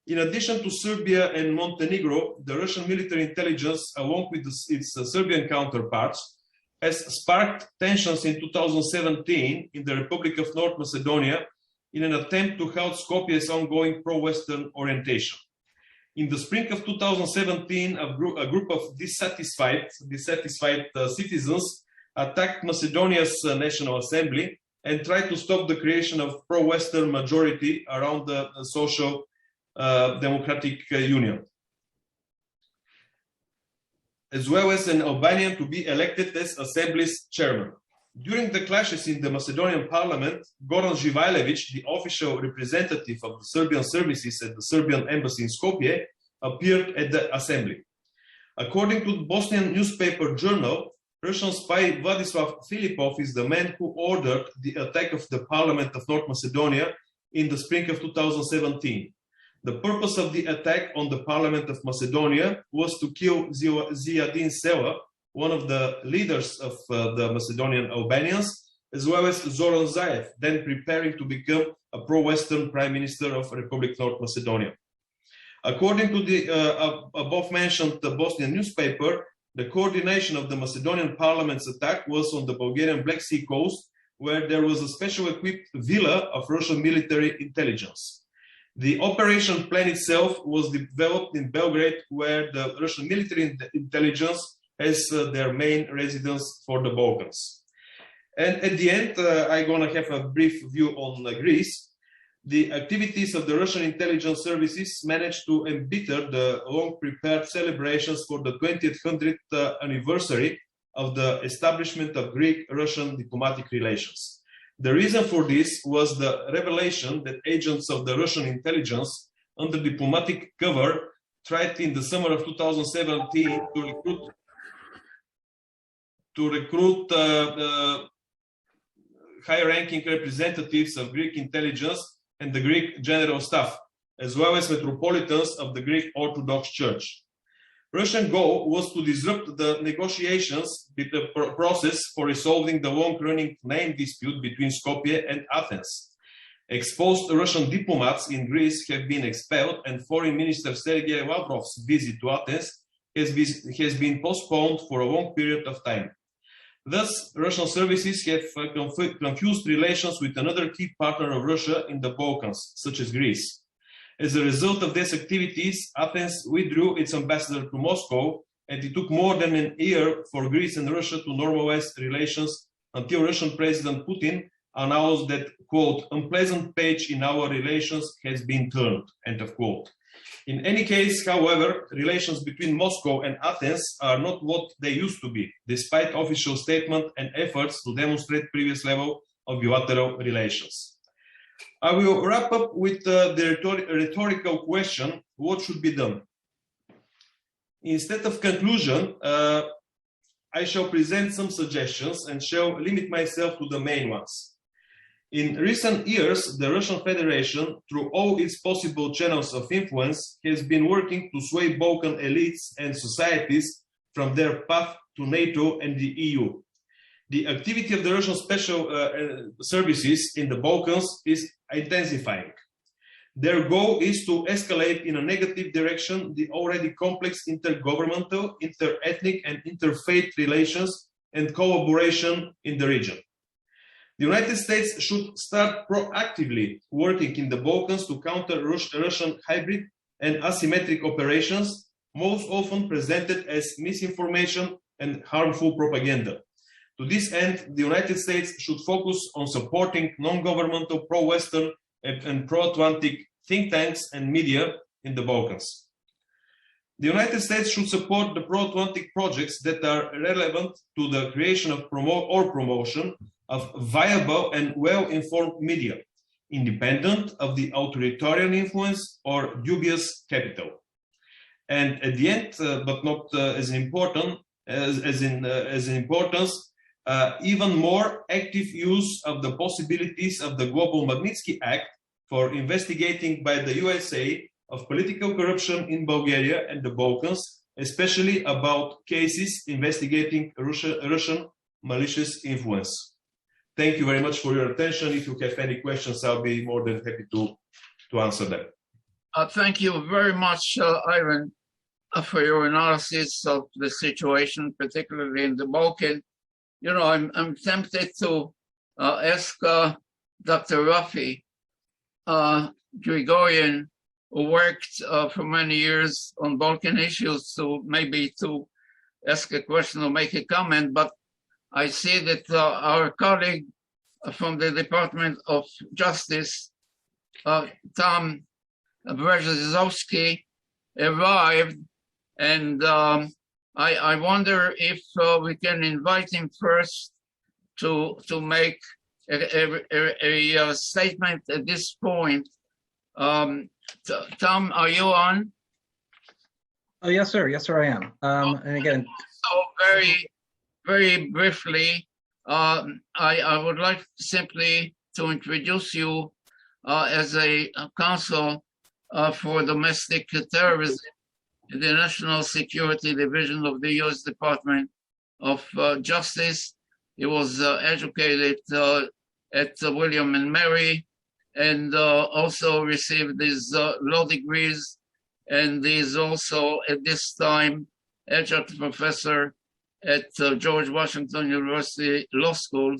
In addition to Serbia and Montenegro, the Russian military intelligence, along with its Serbian counterparts, has sparked tensions in 2017 in the Republic of North Macedonia in an attempt to halt Skopje's ongoing pro-Western orientation. In the spring of 2017, a group of dissatisfied citizens attacked Macedonia's National Assembly and tried to stop the creation of pro-Western majority around the social democratic union, as well as an Albanian to be elected as Assembly's chairman. During the clashes in the Macedonian parliament, Goran Živajlović, the official representative of the Serbian services at the Serbian embassy in Skopje, appeared at the assembly. According to the Bosnian newspaper Journal, Russian spy Vladislav Filipov is the man who ordered the attack of the parliament of North Macedonia in the spring of 2017. The purpose of the attack on the parliament of Macedonia was to kill Ziadin Sela, one of the leaders of the Macedonian Albanians, as well as Zoran Zaev, then preparing to become a pro-Western prime minister of Republic North Macedonia. According to the above-mentioned Bosnian newspaper, the coordination of the Macedonian parliament's attack was on the Bulgarian Black Sea coast, where there was a special equipped villa of Russian military intelligence. The operation plan itself was developed in Belgrade, where the Russian military intelligence has their main residence for the Balkans. And at the end, I'm going to have a brief view on Greece. The activities of the Russian intelligence services managed to embitter the long-prepared celebrations for the 200th anniversary of the establishment of Greek-Russian diplomatic relations. The reason for this was the revelation that agents of the Russian intelligence, under diplomatic cover, tried in the summer of 2017 to recruit high-ranking representatives of Greek intelligence and the Greek general staff, as well as metropolitans of the Greek Orthodox Church. Russian goal was to disrupt the negotiations with the process for resolving the long-running name dispute between Skopje and Athens. Exposed Russian diplomats in Greece have been expelled, and Foreign Minister Sergei Lavrov's visit to Athens has been postponed for a long period of time. Thus, Russian services have confused relations with another key partner of Russia in the Balkans, such as Greece. As a result of these activities, Athens withdrew its ambassador to Moscow, and it took more than a year for Greece and Russia to normalize relations until Russian President Putin announced that, quote, unpleasant page in our relations has been turned, end of quote. In any case, however, relations between Moscow and Athens are not what they used to be, despite official statement and efforts to demonstrate previous level of bilateral relations. I will wrap up with the rhetorical question, what should be done? Instead of conclusion, I shall present some suggestions and shall limit myself to the main ones. In recent years, the Russian Federation, through all its possible channels of influence, has been working to sway Balkan elites and societies from their path to NATO and the EU. The activity of the Russian special services in the Balkans is intensifying. Their goal is to escalate in a negative direction the already complex intergovernmental, inter-ethnic and interfaith relations and collaboration in the region. The United States should start proactively working in the Balkans to counter Russian hybrid and asymmetric operations, most often presented as misinformation and harmful propaganda. To this end, the United States should focus on supporting non-governmental pro-Western and pro-Atlantic think tanks and media in the Balkans. The United States should support the pro-Atlantic projects that are relevant to the creation of promotion of viable and well-informed media, independent of the authoritarian influence or dubious capital. And at the end, but not as important as in importance, even more active use of the possibilities of the Global Magnitsky Act for investigating by the USA of political corruption in Bulgaria and the Balkans especially about cases investigating Russian malicious influence. Thank you very much for your attention. If you have any questions, I'll be more than happy to answer them. Thank you very much, Ivan, for your analysis of the situation, particularly in the Balkan. You know, I'm tempted to ask Dr. Rafi Grigorian, who worked for many years on Balkan issues, to maybe to ask a question or make a comment, but I see that our colleague from the Department of Justice, Tom Brzezinski, arrived, and I wonder if we can invite him first to make a statement at this point. Tom, are you on? Oh, yes, sir. Yes, sir, I am. And again, so very briefly, I would like simply to introduce you as a counsel for domestic terrorism in the National Security Division of the U.S. Department of Justice. He was educated at William and Mary, and also received his law degrees, and is also at this time adjunct professor at George Washington University Law School.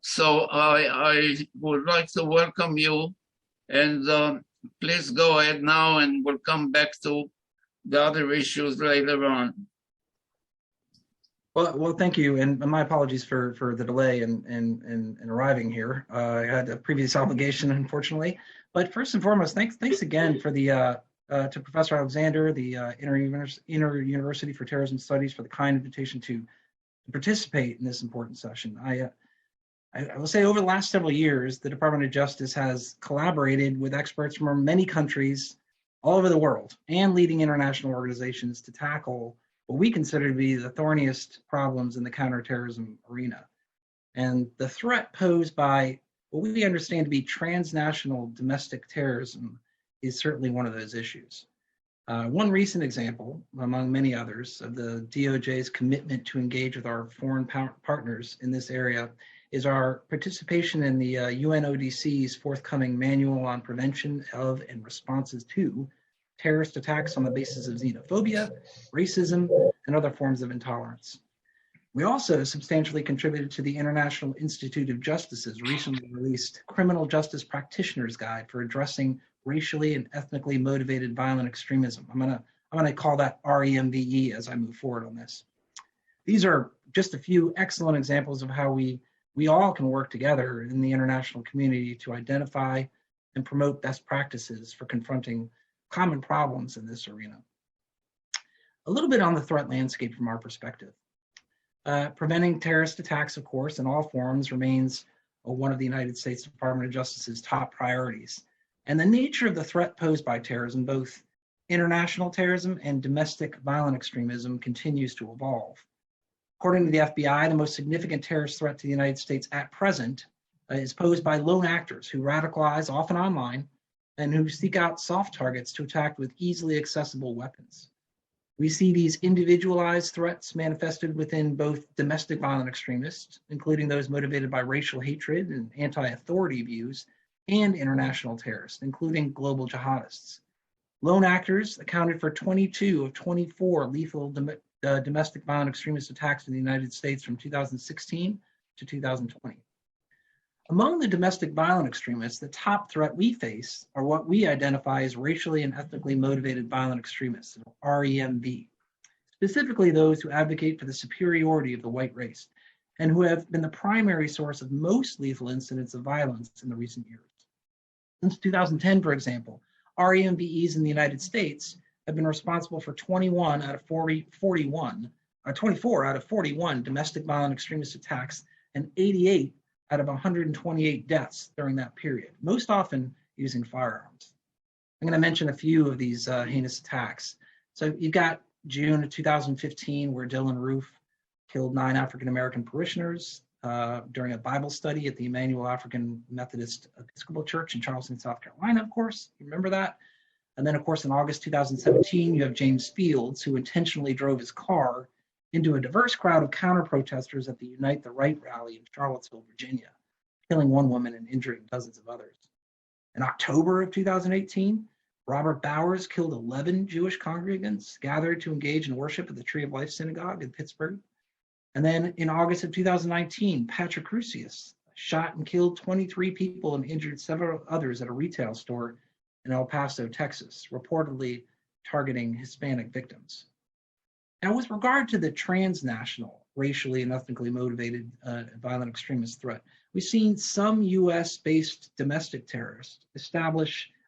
So I would like to welcome you, and please go ahead now, and we'll come back to the other issues later on. well, thank you, and my apologies for the delay in arriving here. I had a previous obligation, unfortunately. But first and foremost, thanks again for the to Professor Alexander, the Inter-University for Terrorism Studies, for the kind invitation to participate in this important session. I will say over the last several years, the Department of Justice has collaborated with experts from many countries all over the world and leading international organizations to tackle what we consider to be the thorniest problems in the counterterrorism arena. And the threat posed by what we understand to be transnational domestic terrorism is certainly one of those issues. One recent example, among many others, of the DOJ's commitment to engage with our foreign partners in this area is our participation in the UNODC's forthcoming Manual on Prevention of and Responses to Terrorist Attacks on the Basis of Xenophobia, Racism, and Other Forms of Intolerance. We also substantially contributed to the International Institute of Justice's recently released Criminal Justice Practitioner's Guide for addressing racially and ethnically motivated violent extremism. I'm gonna call that REMVE as I move forward on this. These are just a few excellent examples of how we all can work together in the international community to identify and promote best practices for confronting common problems in this arena. A little bit on the threat landscape from our perspective. Preventing terrorist attacks, of course, in all forms remains one of the United States Department of Justice's top priorities. And the nature of the threat posed by terrorism, both international terrorism and domestic violent extremism, continues to evolve. According to the FBI, the most significant terrorist threat to the United States at present is posed by lone actors who radicalize, often online, and who seek out soft targets to attack with easily accessible weapons. We see these individualized threats manifested within both domestic violent extremists, including those motivated by racial hatred and anti-authority views, and international terrorists, including global jihadists. Lone actors accounted for 22 of 24 lethal domestic violent extremist attacks in the United States from 2016 to 2020. Among the domestic violent extremists, the top threat we face are what we identify as racially and ethnically motivated violent extremists, REMV, specifically those who advocate for the superiority of the white race and who have been the primary source of most lethal incidents of violence in the recent years. Since 2010, for example, REMVs in the United States have been responsible for 24 out of 41 domestic violent extremist attacks and 88 out of 128 deaths during that period, most often using firearms. I'm going to mention a few of these heinous attacks. So you've got June of 2015, where Dylan Roof killed 9 African-American parishioners during a Bible study at the Emmanuel African Methodist Episcopal Church in Charleston, South Carolina, of course. You remember that? And then, of course, in August 2017, you have James Fields, who intentionally drove his car into a diverse crowd of counter-protesters at the Unite the Right rally in Charlottesville, Virginia, killing one woman and injuring dozens of others. In October of 2018, Robert Bowers killed 11 Jewish congregants gathered to engage in worship at the Tree of Life Synagogue in Pittsburgh. And then in August of 2019, Patrick Crusius shot and killed 23 people and injured several others at a retail store in El Paso, Texas, reportedly targeting Hispanic victims. Now, with regard to the transnational, racially and ethnically motivated violent extremist threat, we've seen some US-based domestic terrorists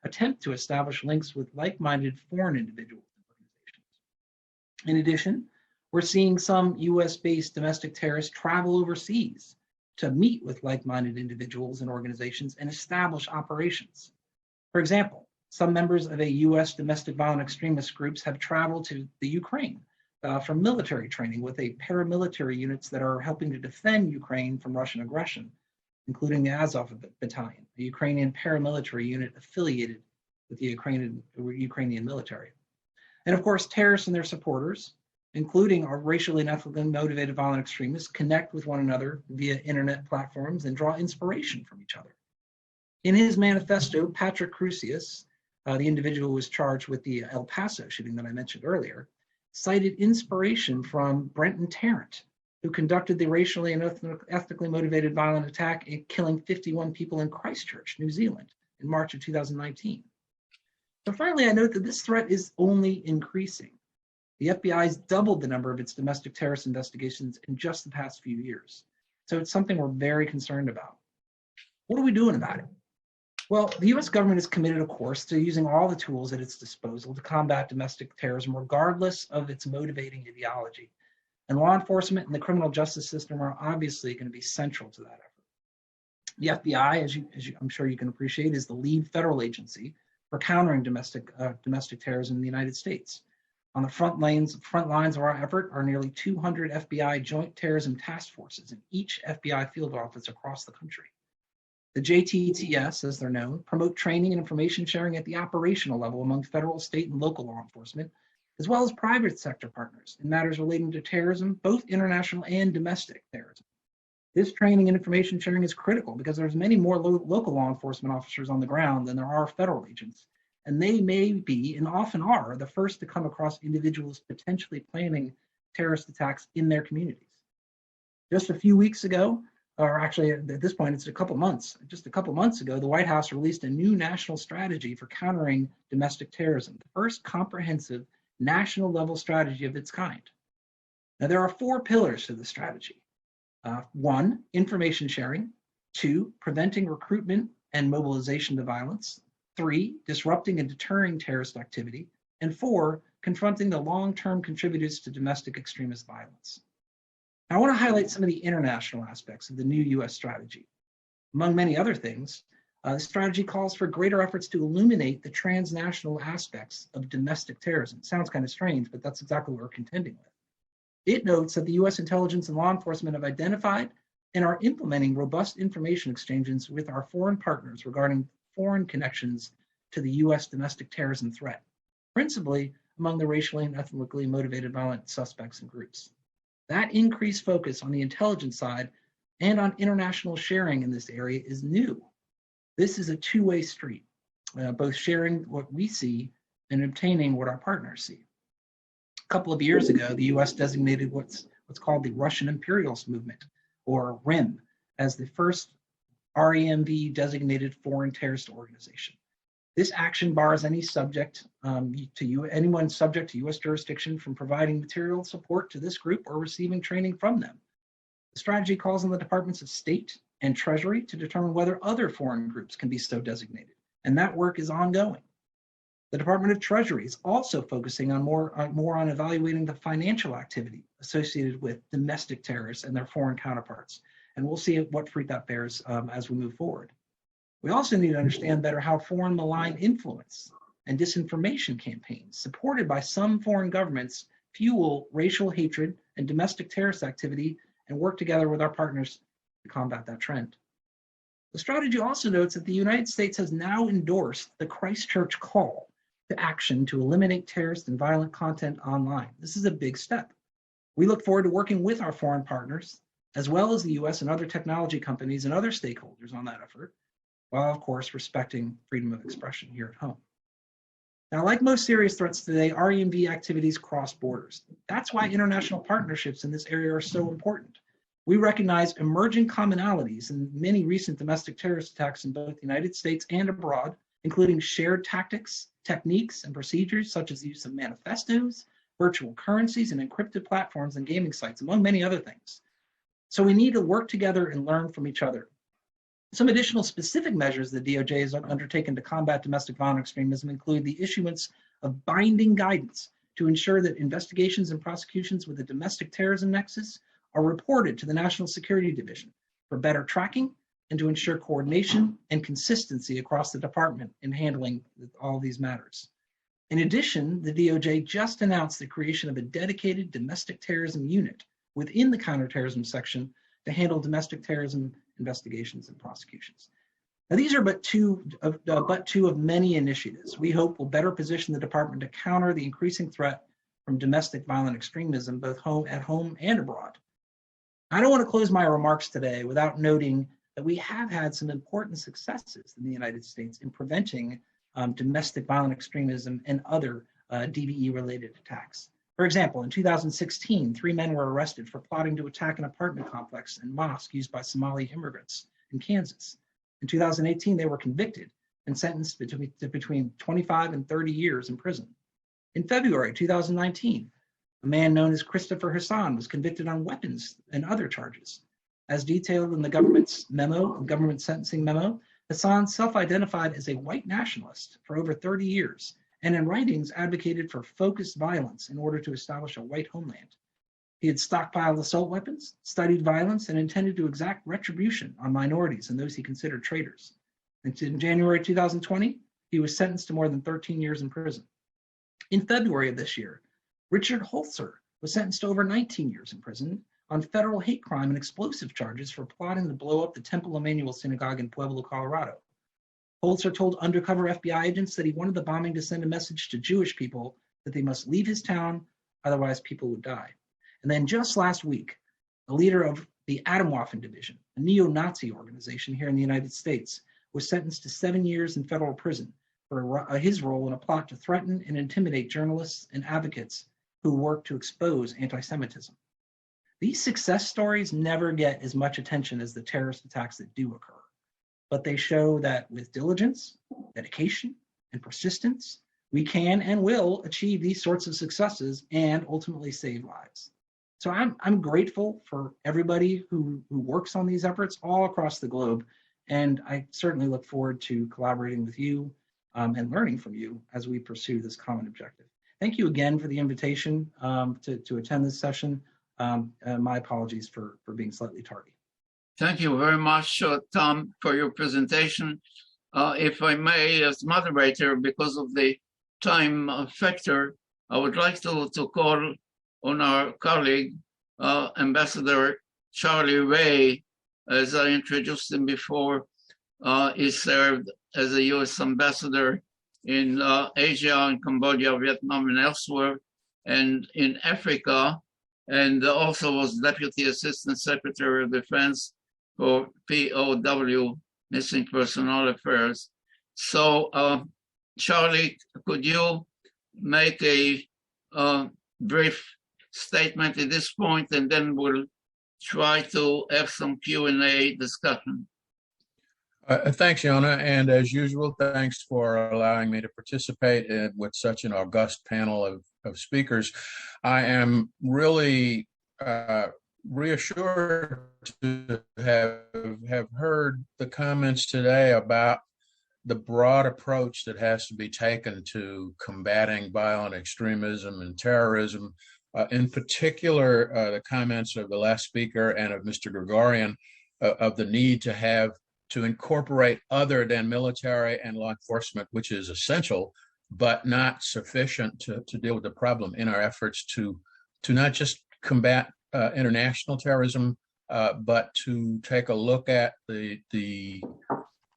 attempt to establish links with like-minded foreign individuals and organizations. In addition, we're seeing some US-based domestic terrorists travel overseas to meet with like-minded individuals and organizations and establish operations. For example, some members of a US domestic violent extremist groups have traveled to the Ukraine for military training with paramilitary units that are helping to defend Ukraine from Russian aggression, including the Azov Battalion, a Ukrainian paramilitary unit affiliated with the Ukrainian military. And of course, terrorists and their supporters, including our racially and ethnically motivated violent extremists, connect with one another via internet platforms and draw inspiration from each other. In his manifesto, Patrick Crusius, the individual who was charged with the El Paso shooting that I mentioned earlier, cited inspiration from Brenton Tarrant, who conducted the racially and ethnically motivated violent attack, killing 51 people in Christchurch, New Zealand, in March of 2019. So finally, I note that this threat is only increasing. The FBI has doubled the number of its domestic terrorist investigations in just the past few years. So it's something we're very concerned about. What are we doing about it? Well, the US government is committed, of course, to using all the tools at its disposal to combat domestic terrorism, regardless of its motivating ideology. And law enforcement and the criminal justice system are obviously going to be central to that effort. The FBI, as I'm sure you can appreciate, is the lead federal agency for countering domestic terrorism in the United States. On the front lines of our effort are nearly 200 FBI joint terrorism task forces in each FBI field office across the country. The JTTS, as they're known, promote training and information sharing at the operational level among federal, state, and local law enforcement, as well as private sector partners in matters relating to terrorism, both international and domestic terrorism. This training and information sharing is critical because there's many more local law enforcement officers on the ground than there are federal agents, and they may be, and often are, the first to come across individuals potentially planning terrorist attacks in their communities. Just a few weeks ago, or actually at this point, it's just a couple months ago, the White House released a new national strategy for countering domestic terrorism, the first comprehensive national level strategy of its kind. Now, there are 4 pillars to the strategy. 1, information sharing. 2, preventing recruitment and mobilization to violence. 3, disrupting and deterring terrorist activity. And 4, confronting the long-term contributors to domestic extremist violence. Now, I want to highlight some of the international aspects of the new US strategy. Among many other things, the strategy calls for greater efforts to illuminate the transnational aspects of domestic terrorism. It sounds kind of strange, but that's exactly what we're contending with. It notes that the US intelligence and law enforcement have identified and are implementing robust information exchanges with our foreign partners regarding foreign connections to the US domestic terrorism threat, principally among the racially and ethnically motivated violent suspects and groups. That increased focus on the intelligence side and on international sharing in this area is new. This is a two-way street, both sharing what we see and obtaining what our partners see. A couple of years ago, the US designated what's called the Russian Imperialist Movement, or RIM, as the first REMV designated foreign terrorist organization. This action bars anyone subject to US jurisdiction from providing material support to this group or receiving training from them. The strategy calls on the Departments of State and Treasury to determine whether other foreign groups can be so designated, and that work is ongoing. The Department of Treasury is also focusing on more on evaluating the financial activity associated with domestic terrorists and their foreign counterparts, and we'll see what fruit that bears as we move forward. We also need to understand better how foreign malign influence and disinformation campaigns supported by some foreign governments fuel racial hatred and domestic terrorist activity and work together with our partners to combat that trend. The strategy also notes that the United States has now endorsed the Christchurch Call, to action to eliminate terrorist and violent content online. This is a big step. We look forward to working with our foreign partners, as well as the US and other technology companies and other stakeholders on that effort, while of course respecting freedom of expression here at home. Now, like most serious threats today, REMV activities cross borders. That's why international partnerships in this area are so important. We recognize emerging commonalities in many recent domestic terrorist attacks in both the United States and abroad, including shared tactics, techniques, and procedures such as the use of manifestos, virtual currencies, and encrypted platforms and gaming sites, among many other things. So we need to work together and learn from each other. Some additional specific measures the DOJ has undertaken to combat domestic violent extremism include the issuance of binding guidance to ensure that investigations and prosecutions with a domestic terrorism nexus are reported to the National Security Division for better tracking and to ensure coordination and consistency across the department in handling all these matters. In addition, the DOJ just announced the creation of a dedicated domestic terrorism unit within the counterterrorism section to handle domestic terrorism investigations and prosecutions. Now, these are but two of many initiatives we hope will better position the department to counter the increasing threat from domestic violent extremism, both at home and abroad. I don't want to close my remarks today without noting that we have had some important successes in the United States in preventing domestic violent extremism and other DVE-related attacks. For example, in 2016, 3 men were arrested for plotting to attack an apartment complex and mosque used by Somali immigrants in Kansas. In 2018, they were convicted and sentenced to between 25 and 30 years in prison. In February 2019, a man known as Christopher Hassan was convicted on weapons and other charges. As detailed in the government sentencing memo, Hassan self-identified as a white nationalist for over 30 years, and in writings advocated for focused violence in order to establish a white homeland. He had stockpiled assault weapons, studied violence, and intended to exact retribution on minorities and those he considered traitors. And in January 2020, he was sentenced to more than 13 years in prison. In February of this year, Richard Holzer was sentenced to over 19 years in prison on federal hate crime and explosive charges for plotting to blow up the Temple Emmanuel Synagogue in Pueblo, Colorado. Holzer told undercover FBI agents that he wanted the bombing to send a message to Jewish people that they must leave his town, otherwise people would die. And then just last week, the leader of the Atomwaffen Division, a neo-Nazi organization here in the United States, was sentenced to 7 years in federal prison for his role in a plot to threaten and intimidate journalists and advocates who work to expose anti-Semitism. These success stories never get as much attention as the terrorist attacks that do occur, but they show that with diligence, dedication, and persistence, we can and will achieve these sorts of successes and ultimately save lives. So I'm grateful for everybody who works on these efforts all across the globe, and I certainly look forward to collaborating with you and learning from you as we pursue this common objective. Thank you again for the invitation to attend this session. My apologies for being slightly tardy. Thank you very much, Tom, for your presentation. If I may, as moderator, because of the time factor, I would like to call on our colleague, Ambassador Charlie Ray. As I introduced him before, he served as a U.S. ambassador in Asia, in Cambodia, Vietnam, and elsewhere, and in Africa, and also was Deputy Assistant Secretary of Defense for POW, Missing Personnel Affairs. So, Charlie, could you make a brief statement at this point, and then we'll try to have some Q&A discussion. Thanks, Yona, and as usual, thanks for allowing me to participate with such an august panel of speakers. I am really reassured to have heard the comments today about the broad approach that has to be taken to combating violent extremism and terrorism. In particular, the comments of the last speaker and of Mr. Gregorian of the need to incorporate other than military and law enforcement, which is essential, but not sufficient to deal with the problem in our efforts to not just combat international terrorism, but to take a look at the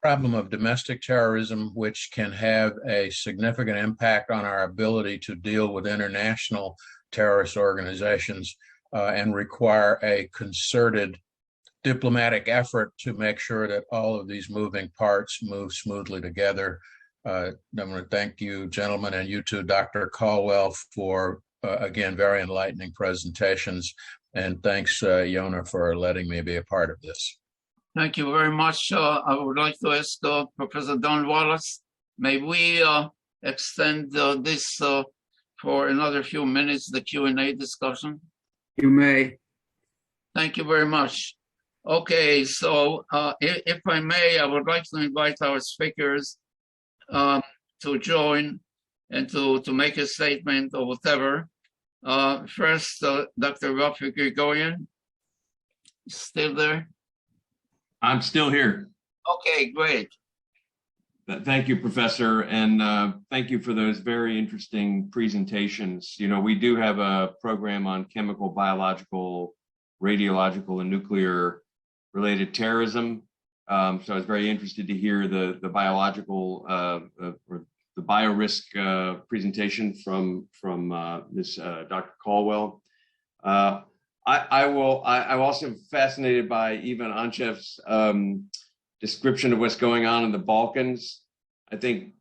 problem of domestic terrorism, which can have a significant impact on our ability to deal with international terrorist organizations and require a concerted diplomatic effort to make sure that all of these moving parts move smoothly together. I'm going to thank you, gentlemen, and you too, Dr. Caldwell, for, again, very enlightening presentations. And thanks, Yona, for letting me be a part of this. Thank you very much. I would like to ask Professor Don Wallace, may we extend this for another few minutes, the Q&A discussion? You may. Thank you very much. Okay, so if I may, I would like to invite our speakers to join and to make a statement or whatever. First, Dr. Rafi Grigorian, still there? I'm still here. Okay, great. Thank you, Professor, and thank you for those very interesting presentations. You know, we do have a program on chemical, biological, radiological, and nuclear related terrorism. So I was very interested to hear the biological or the biorisk presentation from Ms. Dr. Caldwell. I'm also fascinated by Ivan Anchev's description of what's going on in the Balkans. I think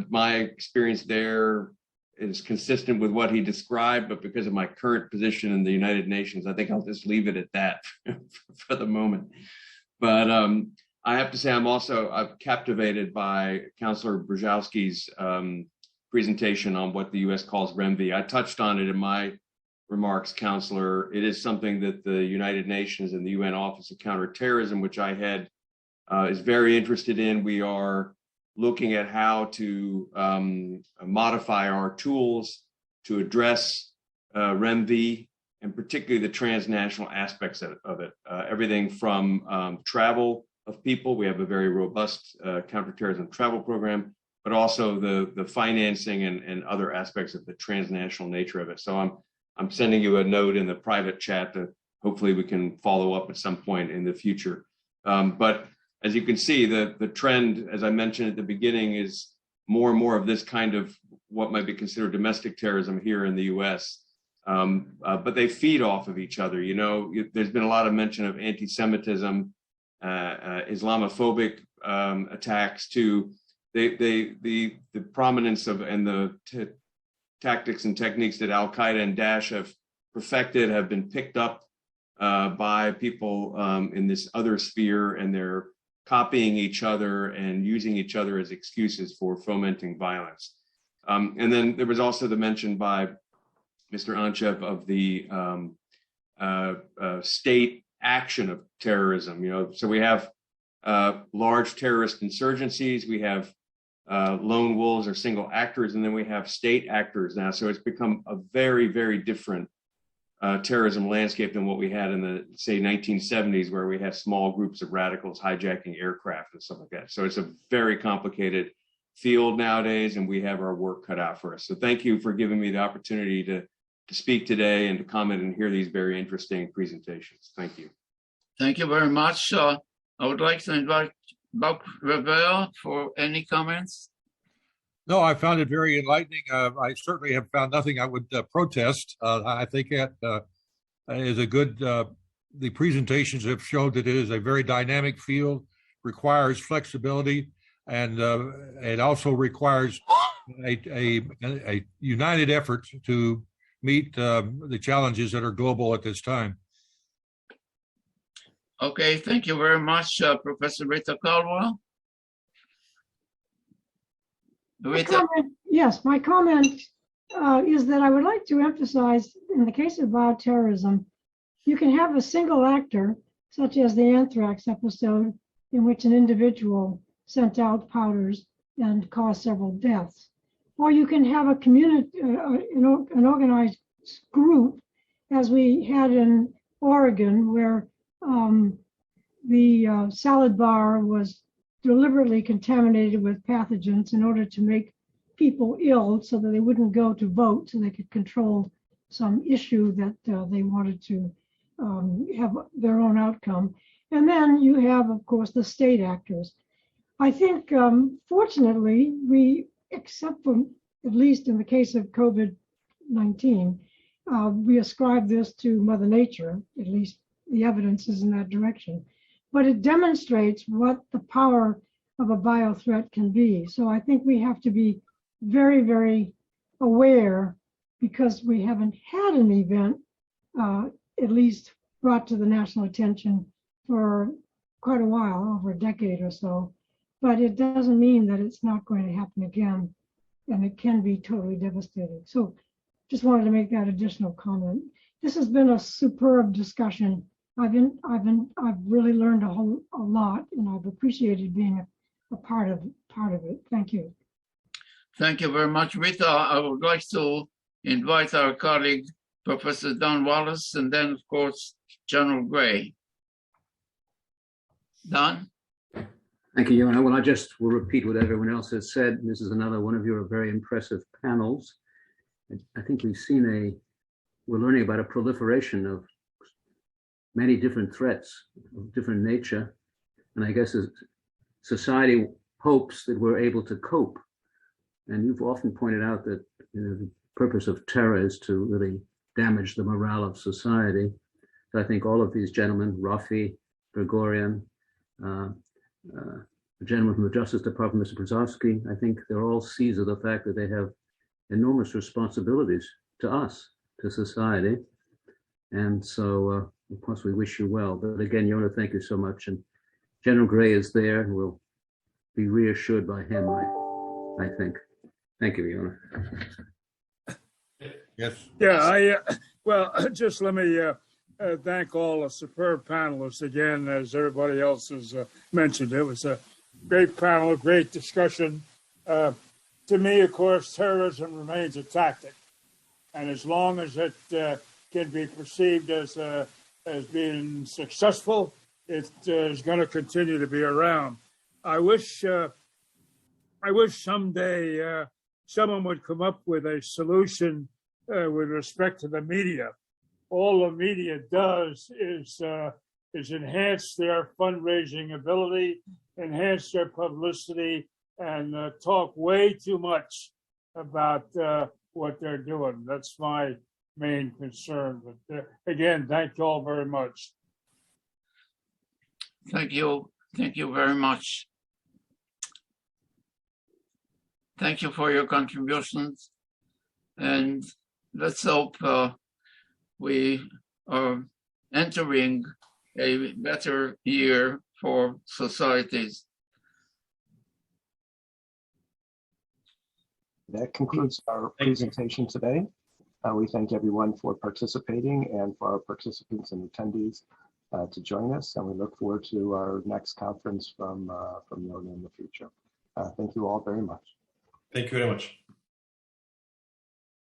my experience there is consistent with what he described, but because of my current position in the United Nations, I think I'll just leave it at that for the moment. But I have to say I'm captivated by Councillor Brzezowski's presentation on what the US calls REMV. I touched on it in my remarks, Councillor. It is something that the United Nations and the UN Office of Counterterrorism, which I head, is very interested in. We are looking at how to modify our tools to address REMV, and particularly the transnational aspects of it. Everything from travel of people. We have a very robust counterterrorism travel program, but also the financing and other aspects of the transnational nature of it. So I'm sending you a note in the private chat that hopefully we can follow up at some point in the future. But as you can see, the trend, as I mentioned at the beginning, is more and more of this kind of what might be considered domestic terrorism here in the US. But they feed off of each other. You know, there's been a lot of mention of anti-Semitism, Islamophobic attacks too. The prominence of and the tactics and techniques that Al-Qaeda and Daesh have perfected have been picked up by people in this other sphere, and they're copying each other and using each other as excuses for fomenting violence. And then there was also the mention by Mr. Anchev of the state action of terrorism. You know, so we have large terrorist insurgencies, we have lone wolves or single actors, and then we have state actors now. So it's become a very, very different terrorism landscape than what we had in the, say, 1970s, where we had small groups of radicals hijacking aircraft and stuff like that. So it's a very complicated field nowadays, and we have our work cut out for us. So thank you for giving me the opportunity to speak today and to comment and hear these very interesting presentations. Thank you. Thank you very much. I would like to invite Bob Rivera for any comments. No, I found it very enlightening. I certainly have found nothing I would protest. I think that is a good, the presentations have showed that it is a very dynamic field, requires flexibility, and it also requires a united effort to meet the challenges that are global at this time. Okay, thank you very much, Professor Rita Caldwell. Yes, my comment is that I would like to emphasize, in the case of bioterrorism, you can have a single actor, such as the anthrax episode, in which an individual sent out powders and caused several deaths. Or you can have a community, an organized group, as we had in Oregon, where the salad bar was deliberately contaminated with pathogens in order to make people ill so that they wouldn't go to vote, so they could control some issue that they wanted to have their own outcome. And then you have, of course, the state actors. I think, fortunately, except for, at least in the case of COVID-19, we ascribe this to Mother Nature. At least the evidence is in that direction. But it demonstrates what the power of a biothreat can be. So I think we have to be very, very aware, because we haven't had an event, at least brought to the national attention, for quite a while, over a decade or so. But it doesn't mean that it's not going to happen again, and it can be totally devastating. So just wanted to make that additional comment. This has been a superb discussion. I've really learned a lot, and I've appreciated being a part of it. Thank you. Thank you very much, Rita. I would like to invite our colleague, Professor Don Wallace, and then, of course, General Gray. Don? Thank you, Yona. Well, I just will repeat what everyone else has said. This is another one of your very impressive panels. I think we're learning about a proliferation of many different threats of different nature. And I guess as society hopes that we're able to cope. And you've often pointed out that the purpose of terror is to really damage the morale of society. So I think all of these gentlemen, Rafi, Gregorian, the gentleman from the Justice Department, Mr. Brzezowski, I think they're all seized of the fact that they have enormous responsibilities to us, to society. And so, of course, we wish you well. But again, Yona, thank you so much. And General Gray is there, and we'll be reassured by him, I think. Thank you, Yona. Yes. Yeah, well, just let me thank all the superb panelists again, as everybody else has mentioned. It was a great panel, a great discussion. To me, of course, terrorism remains a tactic. And as long as it can be perceived as being successful, it is going to continue to be around. I wish someday someone would come up with a solution with respect to the media. All the media does is enhance their fundraising ability, enhance their publicity, and talk way too much about what they're doing. That's my main concern. But again, thank you all very much. Thank you. Thank you very much. Thank you for your contributions. And let's hope we are entering a better year for societies. That concludes our presentation today. We thank everyone for participating and for our participants and attendees to join us. And we look forward to our next conference from Yona in the future. Thank you all very much. Thank you very much.